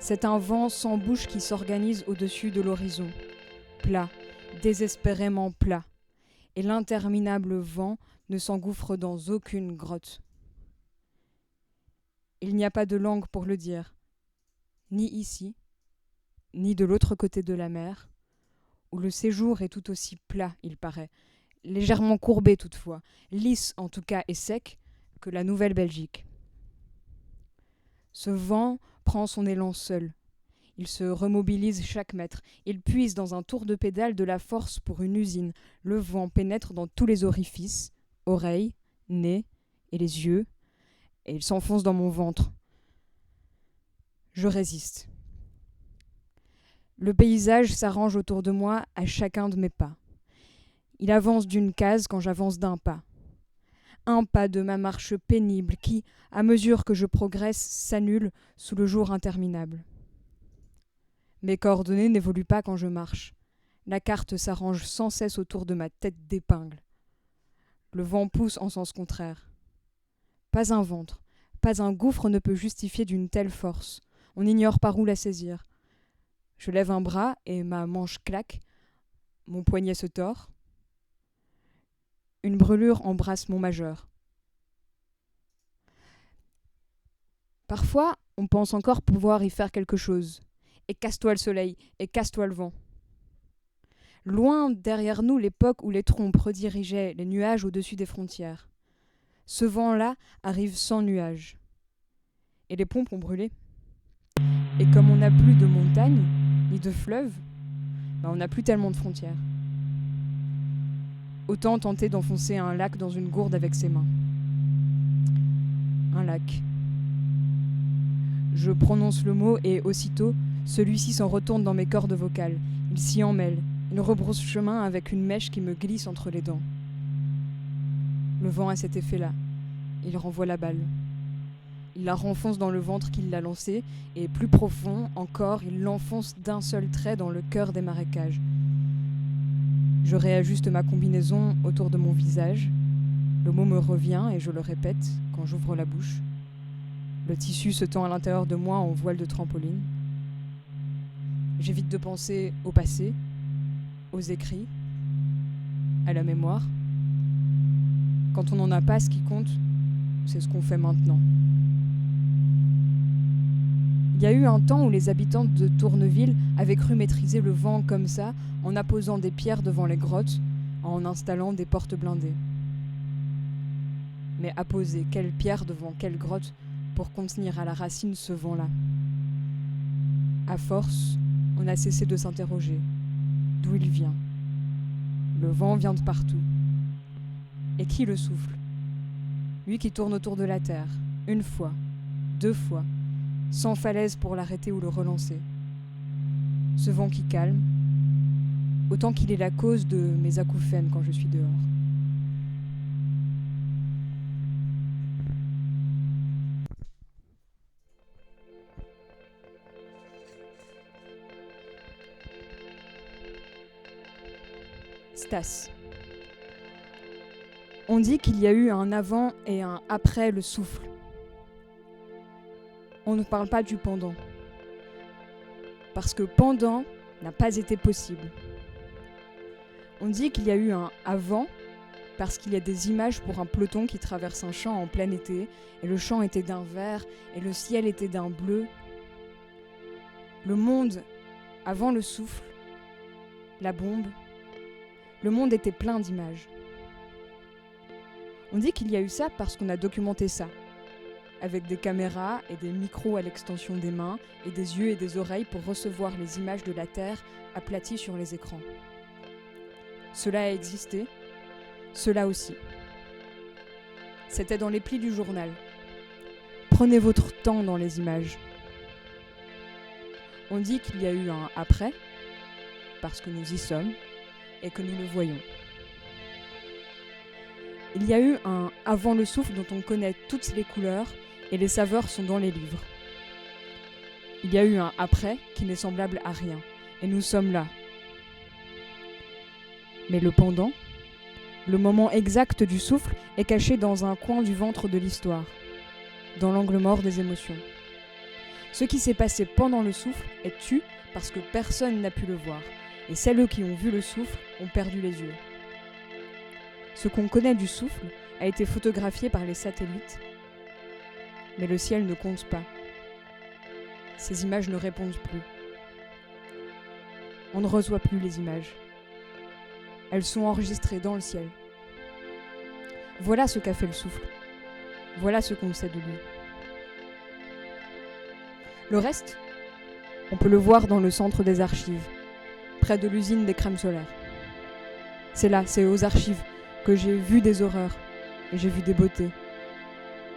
C'est un vent sans bouche qui s'organise au-dessus de l'horizon, plat, désespérément plat, et l'interminable vent ne s'engouffre dans aucune grotte. Il n'y a pas de langue pour le dire, ni ici, ni de l'autre côté de la mer, où le séjour est tout aussi plat, il paraît, légèrement courbé toutefois, lisse en tout cas et sec, que la Nouvelle-Belgique. Ce vent prend son élan seul. Il se remobilise chaque mètre. Il puise dans un tour de pédale de la force pour une usine. Le vent pénètre dans tous les orifices, oreilles, nez et les yeux, et il s'enfonce dans mon ventre. Je résiste. Le paysage s'arrange autour de moi à chacun de mes pas. Il avance d'une case quand j'avance d'un pas. Un pas de ma marche pénible qui, à mesure que je progresse, s'annule sous le jour interminable. Mes coordonnées n'évoluent pas quand je marche. La carte s'arrange sans cesse autour de ma tête d'épingle. Le vent pousse en sens contraire. Pas un ventre, pas un gouffre ne peut justifier d'une telle force. On ignore par où la saisir. Je lève un bras et ma manche claque. Mon poignet se tord. Une brûlure embrasse mon majeur. Parfois, on pense encore pouvoir y faire quelque chose. Et casse-toi le soleil, et casse-toi le vent. Loin derrière nous l'époque où les trompes redirigeaient les nuages au-dessus des frontières. Ce vent-là arrive sans nuages. Et les pompes ont brûlé. Et comme on n'a plus de montagnes, ni de fleuves, on n'a plus tellement de frontières. Autant tenter d'enfoncer un lac dans une gourde avec ses mains. Un lac. Je prononce le mot et aussitôt, celui-ci s'en retourne dans mes cordes vocales. Il s'y emmêle. Il rebrousse chemin avec une mèche qui me glisse entre les dents. Le vent a cet effet-là. Il renvoie la balle. Il la renfonce dans le ventre qu'il l'a lancée, et plus profond encore, il l'enfonce d'un seul trait dans le cœur des marécages. Je réajuste ma combinaison autour de mon visage. Le mot me revient et je le répète quand j'ouvre la bouche. Le tissu se tend à l'intérieur de moi en voile de trampoline. J'évite de penser au passé, aux écrits, à la mémoire. Quand on n'en a pas, ce qui compte, c'est ce qu'on fait maintenant. Il y a eu un temps où les habitants de Tourneville avaient cru maîtriser le vent comme ça, en apposant des pierres devant les grottes, en installant des portes blindées. Mais apposer quelle pierre devant quelle grotte pour contenir à la racine ce vent-là? À force, on a cessé de s'interroger. D'où il vient? Le vent vient de partout. Et qui le souffle? Lui qui tourne autour de la terre, une fois, deux fois, sans falaise pour l'arrêter ou le relancer. Ce vent qui calme, autant qu'il est la cause de mes acouphènes quand je suis dehors. Stas. On dit qu'il y a eu un avant et un après le souffle. On ne parle pas du pendant. parce que pendant n'a pas été possible. On dit qu'il y a eu un avant parce qu'il y a des images pour un peloton qui traverse un champ en plein été, et le champ était d'un vert et le ciel était d'un bleu. Le monde avant le souffle, la bombe, le monde était plein d'images. On dit qu'il y a eu ça parce qu'on a documenté ça, avec des caméras et des micros à l'extension des mains et des yeux et des oreilles pour recevoir les images de la Terre aplaties sur les écrans. Cela a existé, cela aussi. C'était dans les plis du journal. Prenez votre temps dans les images. On dit qu'il y a eu un après, parce que nous y sommes et que nous le voyons. Il y a eu un avant le souffle dont on connaît toutes les couleurs et les saveurs sont dans les livres. Il y a eu un après qui n'est semblable à rien, et nous sommes là. Mais le pendant, le moment exact du souffle, est caché dans un coin du ventre de l'histoire, dans l'angle mort des émotions. Ce qui s'est passé pendant le souffle est tu parce que personne n'a pu le voir, et celles qui ont vu le souffle ont perdu les yeux. Ce qu'on connaît du souffle a été photographié par les satellites, mais le ciel ne compte pas. Ces images ne répondent plus. On ne reçoit plus les images. Elles sont enregistrées dans le ciel. Voilà ce qu'a fait le souffle. Voilà ce qu'on sait de lui. Le reste, on peut le voir dans le centre des archives, près de l'usine des crèmes solaires. C'est là, c'est aux archives, que j'ai vu des horreurs et j'ai vu des beautés.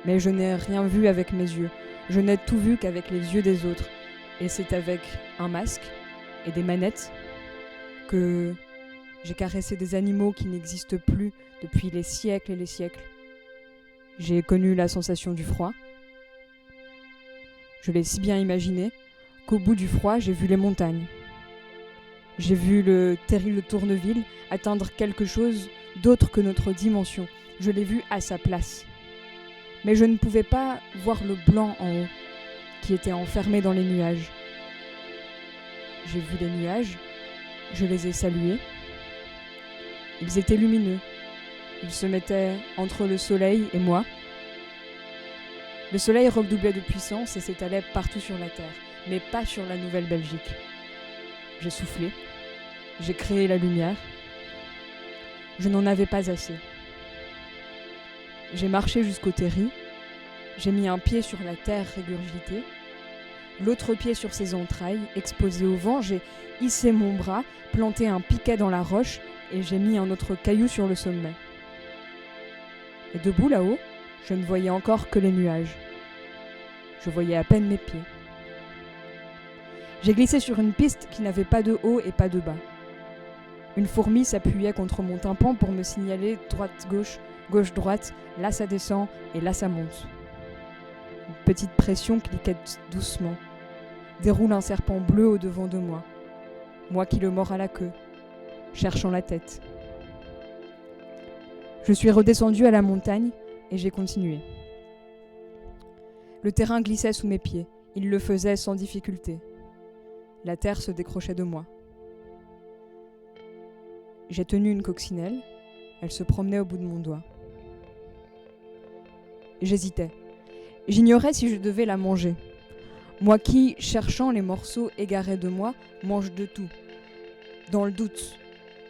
Mais je n'ai rien vu avec mes yeux. Je n'ai tout vu qu'avec les yeux des autres. Et c'est avec un masque et des manettes que j'ai caressé des animaux qui n'existent plus depuis les siècles et les siècles. J'ai connu la sensation du froid. Je l'ai si bien imaginé qu'au bout du froid, j'ai vu les montagnes. J'ai vu le terrible Tourneville atteindre quelque chose d'autre que notre dimension. Je l'ai vu à sa place. Mais je ne pouvais pas voir le blanc en haut, qui était enfermé dans les nuages. J'ai vu les nuages, je les ai salués. Ils étaient lumineux. Ils se mettaient entre le soleil et moi. Le soleil redoublait de puissance et s'étalait partout sur la terre, mais pas sur la Nouvelle-Belgique. J'ai soufflé, j'ai créé la lumière. Je n'en avais pas assez. J'ai marché jusqu'au terri, j'ai mis un pied sur la terre régurgitée, l'autre pied sur ses entrailles, exposé au vent, j'ai hissé mon bras, planté un piquet dans la roche et j'ai mis un autre caillou sur le sommet. Et debout là-haut, je ne voyais encore que les nuages. Je voyais à peine mes pieds. J'ai glissé sur une piste qui n'avait pas de haut et pas de bas. Une fourmi s'appuyait contre mon tympan pour me signaler droite-gauche, gauche-droite, là ça descend et là ça monte. Une petite pression cliquait doucement. Déroule un serpent bleu au-devant de moi. Moi qui le mords à la queue, cherchant la tête. Je suis redescendue à la montagne et j'ai continué. Le terrain glissait sous mes pieds. Il le faisait sans difficulté. La terre se décrochait de moi. J'ai tenu une coccinelle. Elle se promenait au bout de mon doigt. J'hésitais. J'ignorais si je devais la manger. Moi qui, cherchant les morceaux égarés de moi, mange de tout. Dans le doute,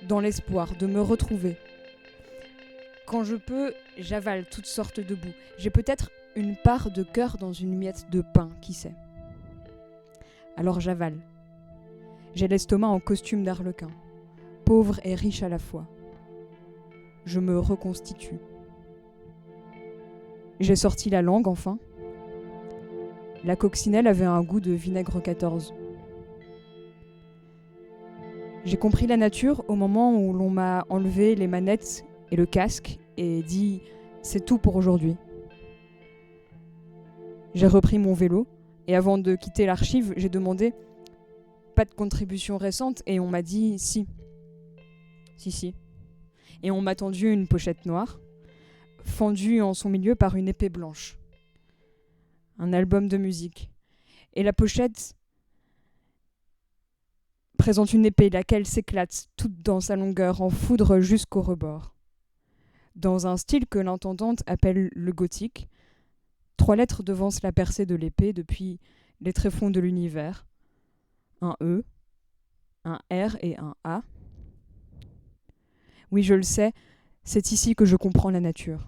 dans l'espoir de me retrouver. Quand je peux, j'avale toutes sortes de bouts. J'ai peut-être une part de cœur dans une miette de pain, qui sait. Alors j'avale. J'ai l'estomac en costume d'arlequin, pauvre et riche à la fois. Je me reconstitue. J'ai sorti la langue enfin. La coccinelle avait un goût de vinaigre 14. J'ai compris la nature au moment où l'on m'a enlevé les manettes et le casque et dit « c'est tout pour aujourd'hui ». J'ai repris mon vélo et avant de quitter l'archive, j'ai demandé « pas de contribution récente » et on m'a dit « si ». Si. Et on m'a tendu une pochette noire, fendue en son milieu par une épée blanche. Un album de musique. Et la pochette présente une épée laquelle s'éclate toute dans sa longueur en foudre jusqu'au rebord. Dans un style que l'intendante appelle le gothique, 3 lettres devancent la percée de l'épée depuis les tréfonds de l'univers. Un E, un R et un A. Oui, je le sais, c'est ici que je comprends la nature.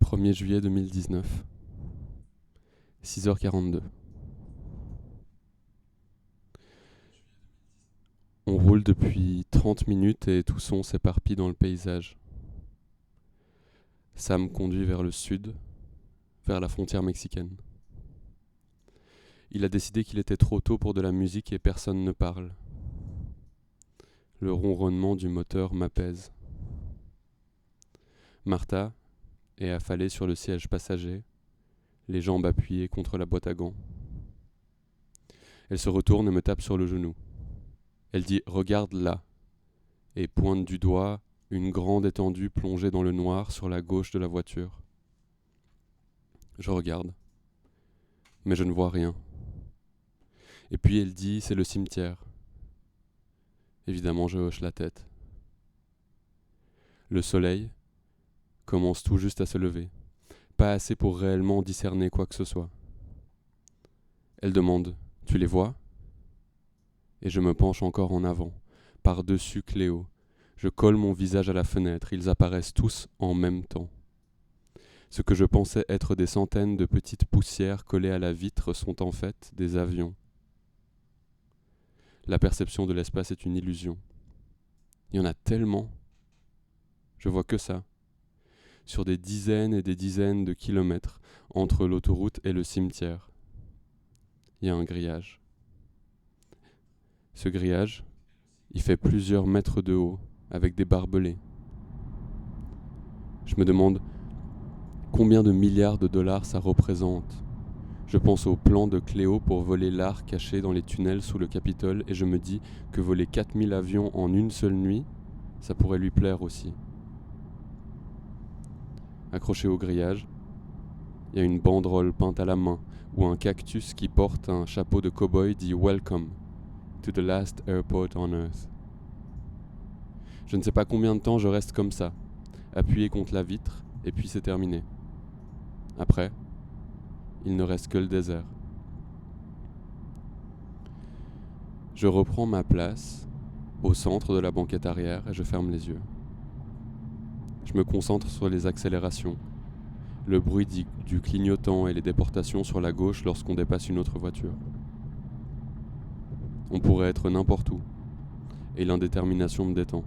1er juillet 2019, 6h42. On roule depuis 30 minutes et tout son s'éparpille dans le paysage. Sam conduit vers le sud, vers la frontière mexicaine. Il a décidé qu'il était trop tôt pour de la musique et personne ne parle. Le ronronnement du moteur m'apaise. Martha est affalée sur le siège passager, les jambes appuyées contre la boîte à gants. Elle se retourne et me tape sur le genou. Elle dit « Regarde là » et pointe du doigt une grande étendue plongée dans le noir sur la gauche de la voiture. Je regarde, mais je ne vois rien. Et puis elle dit « C'est le cimetière ». Évidemment, je hoche la tête. Le soleil commence tout juste à se lever, pas assez pour réellement discerner quoi que ce soit. Elle demande « Tu les vois ?» Et je me penche encore en avant, par-dessus Cléo. Je colle mon visage à la fenêtre, ils apparaissent tous en même temps. Ce que je pensais être des centaines de petites poussières collées à la vitre sont en fait des avions. La perception de l'espace est une illusion. Il y en a tellement. Je vois que ça. Sur des dizaines et des dizaines de kilomètres entre l'autoroute et le cimetière. Il y a un grillage. Ce grillage, il fait plusieurs mètres de haut, avec des barbelés. Je me demande combien de milliards de dollars ça représente. Je pense au plan de Cléo pour voler l'art caché dans les tunnels sous le Capitole et je me dis que voler 4000 avions en une seule nuit, ça pourrait lui plaire aussi. Accroché au grillage, il y a une banderole peinte à la main où un cactus qui porte un chapeau de cow-boy dit « Welcome to the last airport on Earth ». Je ne sais pas combien de temps je reste comme ça, appuyé contre la vitre, et puis c'est terminé. Après, il ne reste que le désert. Je reprends ma place au centre de la banquette arrière et je ferme les yeux. Je me concentre sur les accélérations, le bruit du clignotant et les déportations sur la gauche lorsqu'on dépasse une autre voiture. On pourrait être n'importe où, et l'indétermination me détend.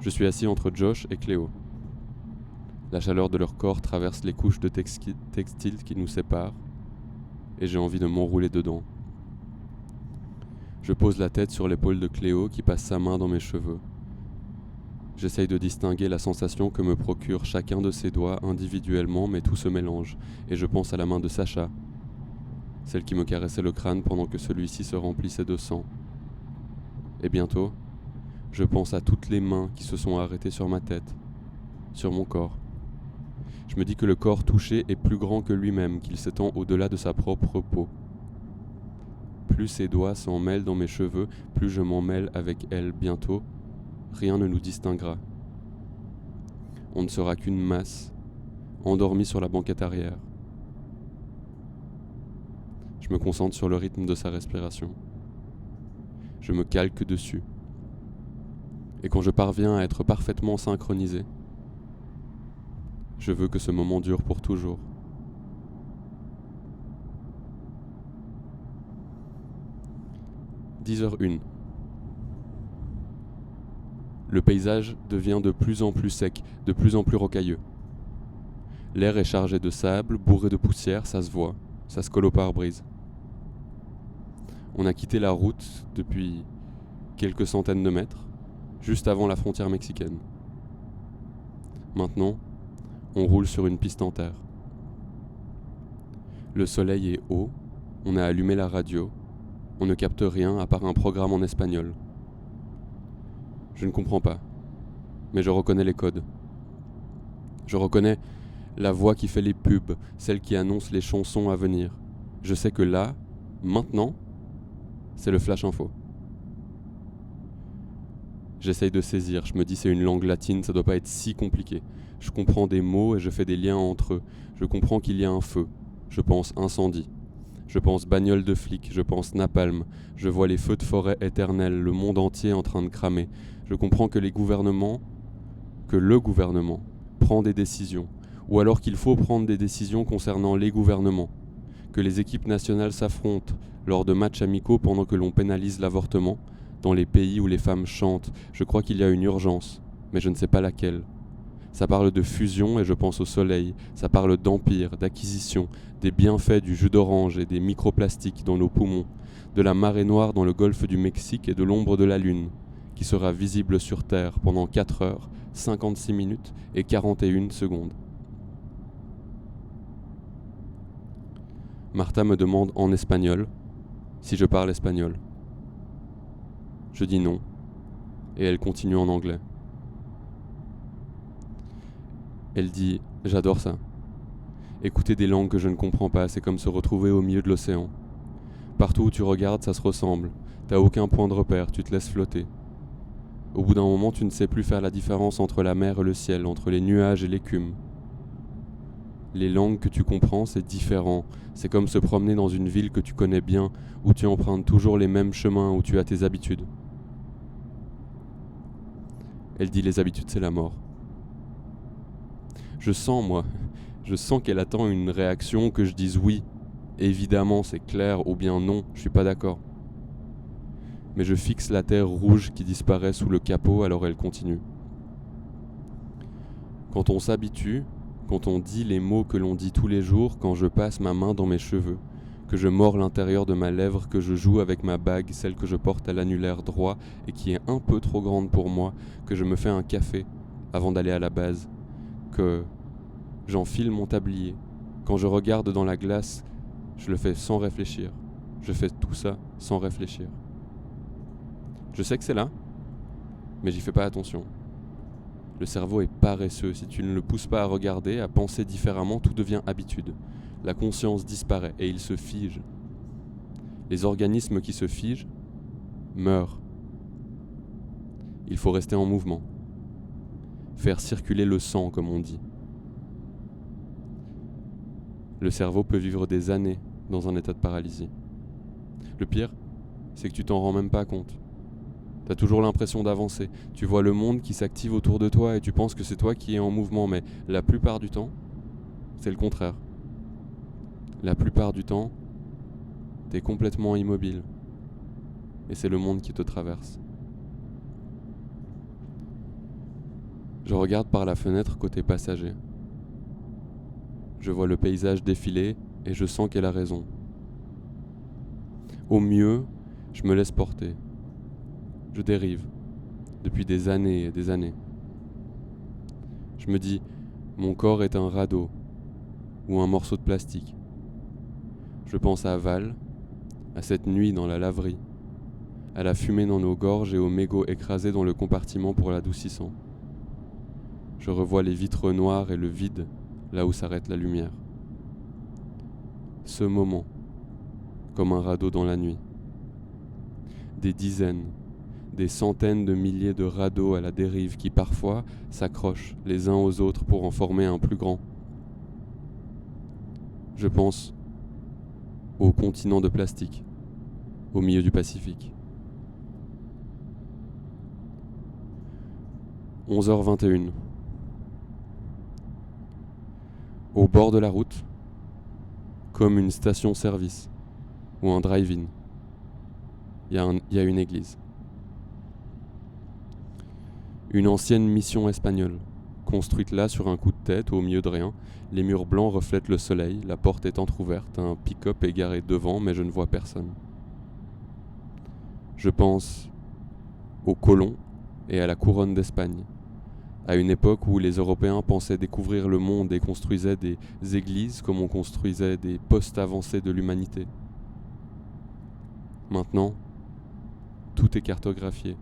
Je suis assis entre Josh et Cléo. La chaleur de leur corps traverse les couches de textile qui nous séparent, et j'ai envie de m'enrouler dedans. Je pose la tête sur l'épaule de Cléo qui passe sa main dans mes cheveux. J'essaye de distinguer la sensation que me procure chacun de ses doigts individuellement, mais tout se mélange, et je pense à la main de Sacha, celle qui me caressait le crâne pendant que celui-ci se remplissait de sang. Et bientôt, je pense à toutes les mains qui se sont arrêtées sur ma tête, sur mon corps. Je me dis que le corps touché est plus grand que lui-même, qu'il s'étend au-delà de sa propre peau. Plus ses doigts s'en mêlent dans mes cheveux, plus je m'en mêle avec elle. Bientôt, rien ne nous distinguera. On ne sera qu'une masse, endormie sur la banquette arrière. Je me concentre sur le rythme de sa respiration. Je me calque dessus. Et quand je parviens à être parfaitement synchronisé, je veux que ce moment dure pour toujours. « 10h01. Le paysage devient de plus en plus sec, de plus en plus rocailleux. L'air est chargé de sable, bourré de poussière, ça se voit, ça se colle au pare-brise. On a quitté la route depuis quelques centaines de mètres, juste avant la frontière mexicaine. Maintenant, on roule sur une piste en terre. Le soleil est haut, on a allumé la radio, on ne capte rien à part un programme en espagnol. Je ne comprends pas, mais je reconnais les codes. Je reconnais la voix qui fait les pubs, celle qui annonce les chansons à venir. Je sais que là, maintenant, c'est le flash info. J'essaye de saisir, je me dis c'est une langue latine, ça doit pas être si compliqué. Je comprends des mots et je fais des liens entre eux. Je comprends qu'il y a un feu. Je pense incendie. Je pense bagnole de flics, je pense napalm. Je vois les feux de forêt éternels, le monde entier en train de cramer. Je comprends que le gouvernement prend des décisions, ou alors qu'il faut prendre des décisions concernant les gouvernements, que les équipes nationales s'affrontent lors de matchs amicaux pendant que l'on pénalise l'avortement, dans les pays où les femmes chantent. Je crois qu'il y a une urgence, mais je ne sais pas laquelle. Ça parle de fusion et je pense au soleil, ça parle d'empire, d'acquisition, des bienfaits du jus d'orange et des microplastiques dans nos poumons, de la marée noire dans le golfe du Mexique et de l'ombre de la Lune, qui sera visible sur Terre pendant 4 heures, 56 minutes et 41 secondes. Martha me demande en espagnol si je parle espagnol. Je dis non, et elle continue en anglais. Elle dit « J'adore ça. Écouter des langues que je ne comprends pas, c'est comme se retrouver au milieu de l'océan. Partout où tu regardes, ça se ressemble. T'as aucun point de repère, tu te laisses flotter. Au bout d'un moment, tu ne sais plus faire la différence entre la mer et le ciel, entre les nuages et l'écume. Les langues que tu comprends, c'est différent. C'est comme se promener dans une ville que tu connais bien, où tu empruntes toujours les mêmes chemins, où tu as tes habitudes. » Elle dit « Les habitudes, c'est la mort. » Je sens qu'elle attend une réaction, que je dise oui, évidemment, c'est clair, ou bien non, je suis pas d'accord. Mais je fixe la terre rouge qui disparaît sous le capot, alors elle continue. Quand on s'habitue, quand on dit les mots que l'on dit tous les jours, quand je passe ma main dans mes cheveux, que je mords l'intérieur de ma lèvre, que je joue avec ma bague, celle que je porte à l'annulaire droit et qui est un peu trop grande pour moi, que je me fais un café avant d'aller à la base, que j'enfile mon tablier. Quand je regarde dans la glace, je le fais sans réfléchir. Je fais tout ça sans réfléchir. Je sais que c'est là, mais j'y fais pas attention. Le cerveau est paresseux. Si tu ne le pousses pas à regarder, à penser différemment, tout devient habitude. La conscience disparaît et il se fige. Les organismes qui se figent meurent. Il faut rester en mouvement. Faire circuler le sang, comme on dit. Le cerveau peut vivre des années dans un état de paralysie. Le pire, c'est que tu t'en rends même pas compte. T'as toujours l'impression d'avancer. Tu vois le monde qui s'active autour de toi et tu penses que c'est toi qui es en mouvement, mais la plupart du temps, c'est le contraire. La plupart du temps, t'es complètement immobile. Et c'est le monde qui te traverse. Je regarde par la fenêtre côté passager. Je vois le paysage défiler et je sens qu'elle a raison. Au mieux, je me laisse porter. Je dérive, depuis des années et des années. Je me dis, mon corps est un radeau ou un morceau de plastique. Je pense à Val, à cette nuit dans la laverie, à la fumée dans nos gorges et aux mégots écrasés dans le compartiment pour l'adoucissant. Je revois les vitres noires et le vide, là où s'arrête la lumière. Ce moment, comme un radeau dans la nuit. Des dizaines, des centaines de milliers de radeaux à la dérive qui parfois s'accrochent les uns aux autres pour en former un plus grand. Je pense au continent de plastique, au milieu du Pacifique. 11h21. Au bord de la route, comme une station-service ou un drive-in, il y a une église. Une ancienne mission espagnole, construite là sur un coup de tête au milieu de rien. Les murs blancs reflètent le soleil, la porte est entrouverte, un pick-up est garé devant, mais je ne vois personne. Je pense aux colons et à la couronne d'Espagne, à une époque où les Européens pensaient découvrir le monde et construisaient des églises comme on construisait des postes avancés de l'humanité. Maintenant, tout est cartographié,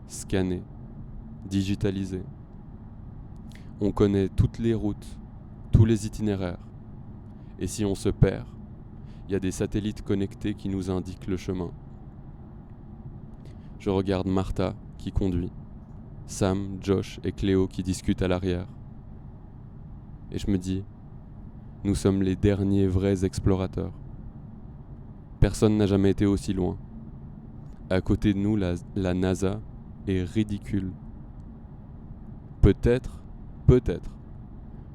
scanné, digitalisé. On connaît toutes les routes, tous les itinéraires. Et si on se perd, il y a des satellites connectés qui nous indiquent le chemin. Je regarde Martha qui conduit, Sam, Josh et Cléo qui discutent à l'arrière. Et je me dis, nous sommes les derniers vrais explorateurs. Personne n'a jamais été aussi loin. À côté de nous, la NASA est ridicule. Peut-être,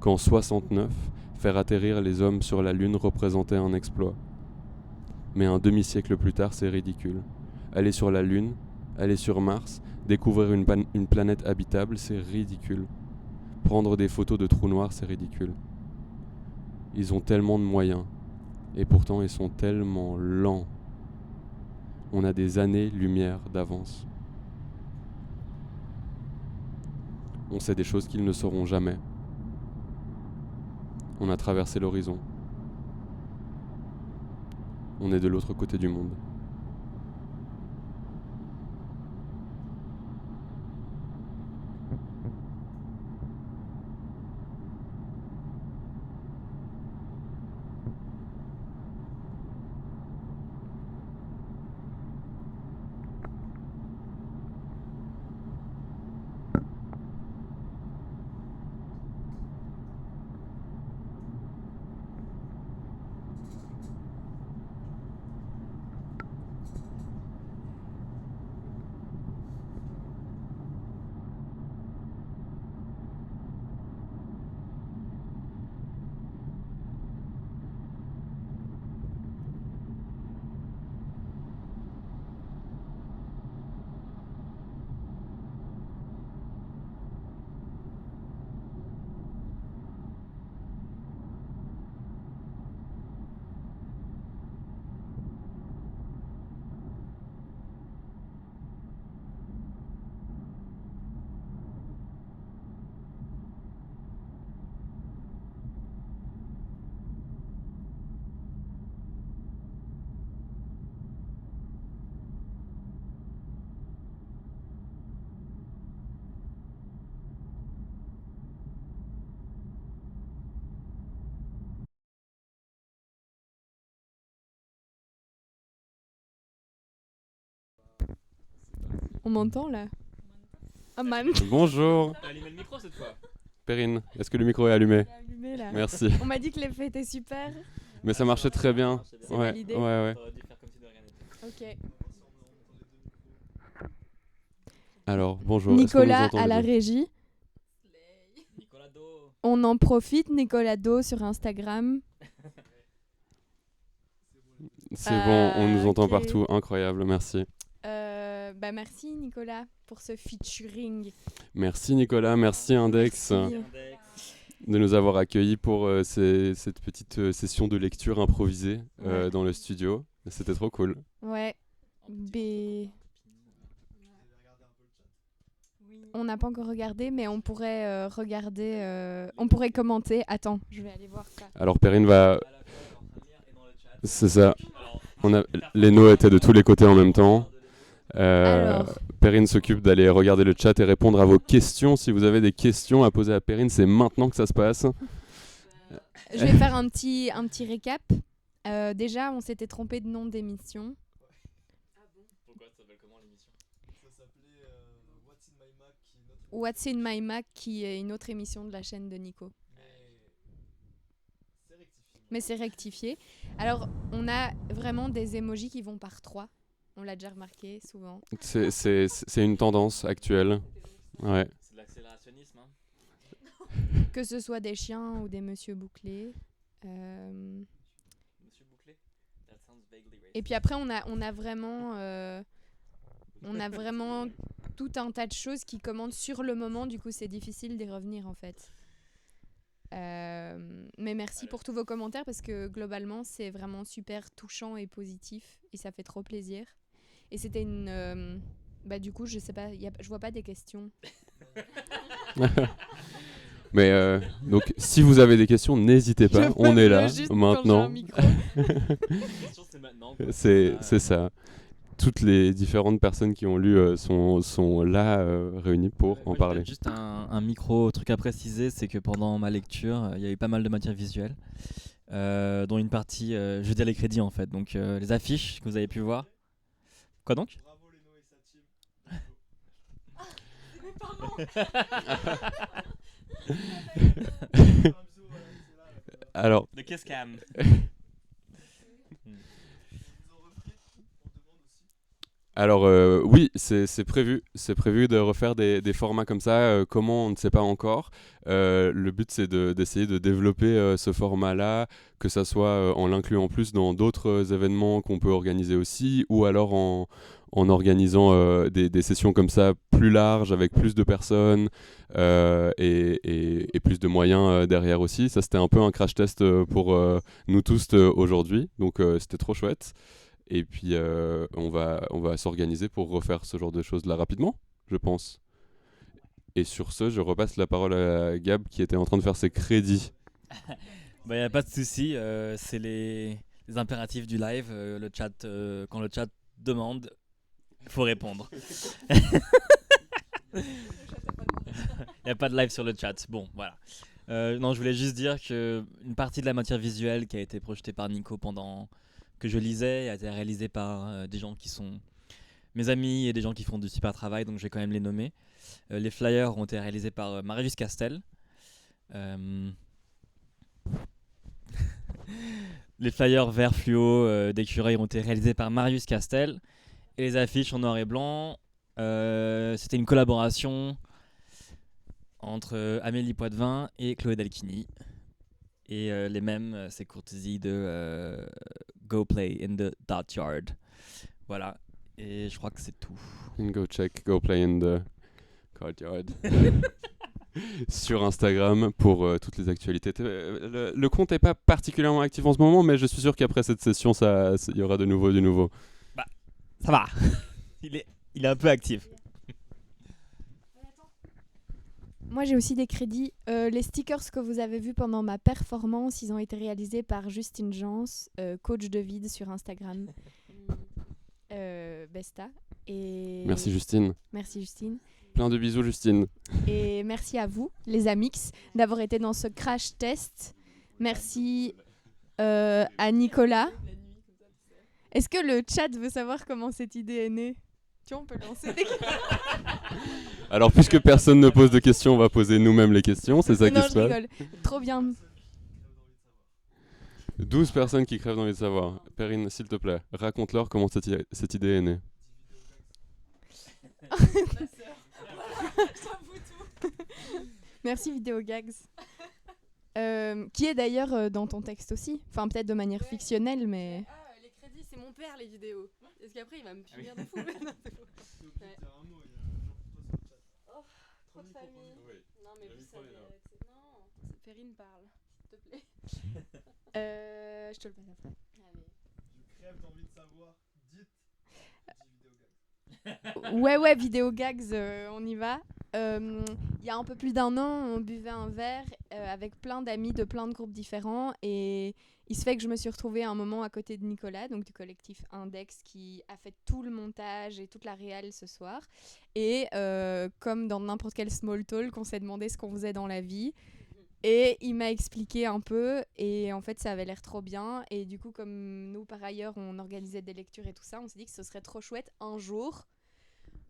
qu'en 69, faire atterrir les hommes sur la Lune représentait un exploit. Mais un demi-siècle plus tard, c'est ridicule. Aller sur la Lune, aller sur Mars, découvrir une planète habitable, c'est ridicule. Prendre des photos de trous noirs, c'est ridicule. Ils ont tellement de moyens, et pourtant ils sont tellement lents. On a des années-lumière d'avance. On sait des choses qu'ils ne sauront jamais. On a traversé l'horizon. On est de l'autre côté du monde. On m'entend là? Ah man. Bonjour Allumez le micro cette fois. Perrine, est-ce que le micro est allumé? Allumé, là. Merci. On m'a dit que l'effet était super. Mais ça marchait très bien. C'est Ouais, validé. ouais. T'aurais dû faire comme si de rien n'était. Ok. Alors, bonjour. est-ce que vous Nicolas entendez à la bien? régie. Nicolas Do. On en profite, Nicolas Do sur Instagram. C'est bon, on nous entend ok. partout. Incroyable, merci. Bah merci Nicolas pour ce featuring. Merci Nicolas, merci Index Merci. de nous avoir accueillis pour cette petite session de lecture improvisée Ouais. dans le studio. C'était trop cool. Ouais. On n'a pas encore regardé, mais on pourrait regarder. On pourrait commenter. Attends, je vais aller voir ça. Alors Perrine va... C'est ça. Les noms étaient de tous les côtés en même temps. Alors. Perrine s'occupe d'aller regarder le chat et répondre à vos questions. Si vous avez des questions à poser à Perrine, c'est maintenant que ça se passe. Je vais faire un petit récap. Déjà, on s'était trompé de nom d'émission. Pourquoi ça s'appelle comment l'émission? Ça s'appelait What's in My Mac, qui est notre... What's in My Mac, qui est une autre émission de la chaîne de Nico. C'est rectifié. Mais c'est rectifié. Alors, on a vraiment des emojis qui vont par 3. On l'a déjà remarqué souvent. C'est une tendance actuelle. Ouais. C'est de l'accélérationnisme. Hein. Que ce soit des chiens ou des monsieur bouclés. Monsieur Bouclé. That sounds vaguely racist. Et puis après, on a vraiment tout un tas de choses qui commandent sur le moment. Du coup, c'est difficile d'y revenir en fait. Mais merci pour tous vos commentaires parce que globalement, c'est vraiment super touchant et positif et ça fait trop plaisir. Et c'était une... bah du coup, je sais pas, je vois pas des questions. Mais donc, si vous avez des questions, n'hésitez pas. Je On me est là veux juste quand j'ai un maintenant. micro. La question, c'est maintenant. quoi. C'est ça. Toutes les différentes personnes qui ont lu sont là réunies pour en Moi, j'ai parler. peut-être juste un micro truc à préciser, c'est que pendant ma lecture, il y a eu pas mal de matière visuelle, dont une partie, je veux dire les crédits en fait, donc les affiches que vous avez pu voir. Quoi donc? Bravo Leno et sa team. Alors, De qu'est-ce cam? Ils ont repris, on demande aussi. Alors oui, c'est prévu. C'est prévu de refaire des formats comme ça. Comment, on ne sait pas encore. Le but, c'est d'essayer de développer ce format-là, que ça soit en l'incluant plus dans d'autres événements qu'on peut organiser aussi, ou alors en organisant des sessions comme ça plus larges, avec plus de personnes et plus de moyens derrière aussi. Ça, c'était un peu un crash test pour nous tous aujourd'hui. Donc c'était trop chouette. Et puis, on va s'organiser pour refaire ce genre de choses-là rapidement, je pense. Et sur ce, je repasse la parole à Gab qui était en train de faire ses crédits. Bah, y a pas de souci, c'est les impératifs du live. Le chat, quand le chat demande, il faut répondre. Il n'y a pas de live sur le chat. Bon, voilà. Non, je voulais juste dire qu'une partie de la matière visuelle qui a été projetée par Nico pendant que je lisais a été réalisée par des gens qui sont mes amis et des gens qui font du super travail, donc je vais quand même les nommer. Les flyers ont été réalisés par Marius Castel. Les flyers vert fluo d'écureuil ont été réalisés par Marius Castel. Et les affiches en noir et blanc, c'était une collaboration entre Amélie Poitvin et Chloé Dalkini. Et les mêmes, c'est courtoisie de Go Play in the Dot Yard. Voilà, et je crois que c'est tout. And go play in the courtyard. Sur Instagram pour toutes les actualités. Le compte n'est pas particulièrement actif en ce moment, mais je suis sûr qu'après cette session, il y aura de nouveau, du nouveau. Bah, ça va. Il est un peu actif. Moi, j'ai aussi des crédits. Les stickers que vous avez vus pendant ma performance, ils ont été réalisés par Justine Jans, coach de vide sur Instagram. Besta. Et... Merci Justine. Merci Justine. Plein de bisous Justine. Et merci à vous, les Amix, d'avoir été dans ce crash test. Merci à Nicolas. Est-ce que le chat veut savoir comment cette idée est née ? Tu vois, on peut lancer des questions. Alors, puisque personne ne pose de questions, on va poser nous-mêmes les questions, c'est ça qui se passe. Non, je rigole. Trop bien. 12 personnes qui crèvent d'envie de savoir. Perrine, s'il te plaît, raconte-leur comment cette idée est née. Merci Vidéogags. Qui est d'ailleurs dans ton texte aussi. Enfin, peut-être de manière fictionnelle, mais... Ah, les crédits, c'est mon père, les vidéos. Est-ce qu'après, il va me punir de fou? Ouais. Oh, trop de famille. Non, mais vous savez... Non, Perrine parle, s'il te plaît. Je te le passe après. Allez. Je crève d'envie de savoir. Dites Ouais, Vidéogags, on y va. Il y a un peu plus d'1 an, on buvait un verre avec plein d'amis de plein de groupes différents et il se fait que je me suis retrouvée un moment à côté de Nicolas, donc du collectif Index, qui a fait tout le montage et toute la réal ce soir. Et comme dans n'importe quel small talk, on s'est demandé ce qu'on faisait dans la vie. Et il m'a expliqué un peu et en fait ça avait l'air trop bien. Et du coup, comme nous par ailleurs on organisait des lectures et tout ça, on s'est dit que ce serait trop chouette un jour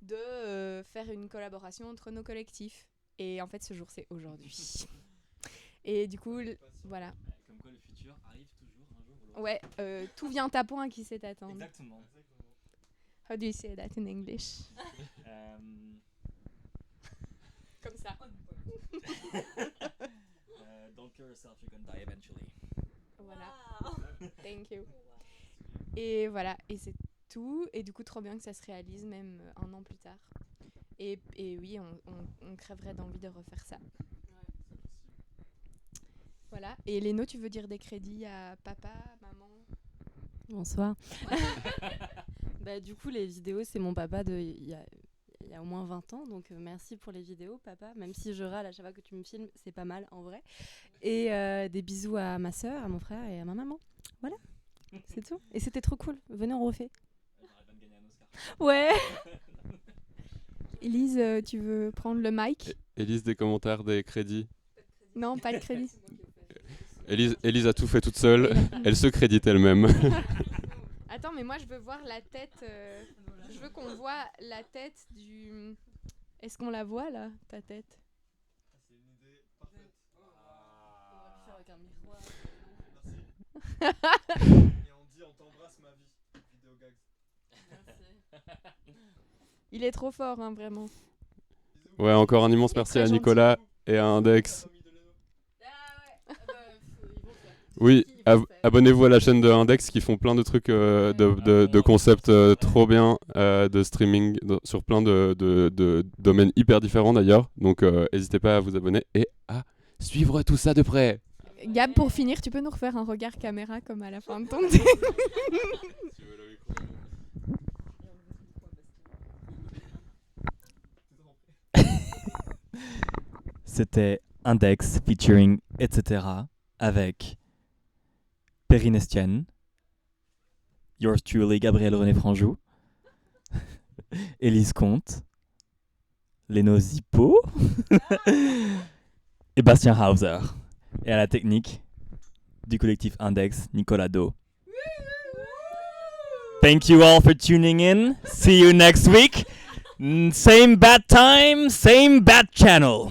de faire une collaboration entre nos collectifs. Et en fait ce jour c'est aujourd'hui. Et du coup, voilà. Comme quoi le futur arrive toujours un jour ou l'autre. Ouais, tout vient à point qui sait attendre. Exactement. How do you say that in English? Comme ça. Don't kill yourself, you're gonna die eventually. Voilà. Thank you. Et voilà, et c'est tout. Et du coup, trop bien que ça se réalise même 1 an plus tard. Et oui, on crèverait d'envie de refaire ça. Voilà. Et Léno, tu veux dire des crédits à papa, maman? Bonsoir. Bah, du coup, les vidéos, c'est mon papa il y a au moins 20 ans, donc merci pour les vidéos, papa. Même si je râle à chaque fois que tu me filmes, c'est pas mal en vrai. Et des bisous à ma soeur, à mon frère et à ma maman. Voilà, c'est tout. Et c'était trop cool. Venez, on refait. Ouais. Élise, tu veux prendre le mic? Élise, des commentaires, des crédits. Non, pas de crédit. Élise a tout fait toute seule. Elle se crédite elle-même. Attends, mais moi je veux voir la tête. Je veux qu'on voit la tête du. Est-ce qu'on la voit là, ta tête? C'est une idée parfaite. On va le faire avec un miroir. Merci. Et on dit on t'embrasse ma vie. Vidéogags. Il est trop fort, hein, vraiment. Ouais, encore un immense merci très à gentil. Nicolas et à Index. Oui, abonnez-vous à la chaîne de Index qui font plein de trucs, de concepts trop bien, de streaming sur plein de domaines hyper différents d'ailleurs. Donc n'hésitez pas à vous abonner et à suivre tout ça de près. Gab, pour finir, tu peux nous refaire un regard caméra comme à la fin de ton C'était Index featuring etc. avec Perrine Estienne, yours truly Gabriel René Franjou, Élise Comte, Leno Zippo et Bastien Hauser. Et à la technique du collectif Index, Nicolas Do. Thank you all for tuning in. See you next week. Same bad time, same bad channel.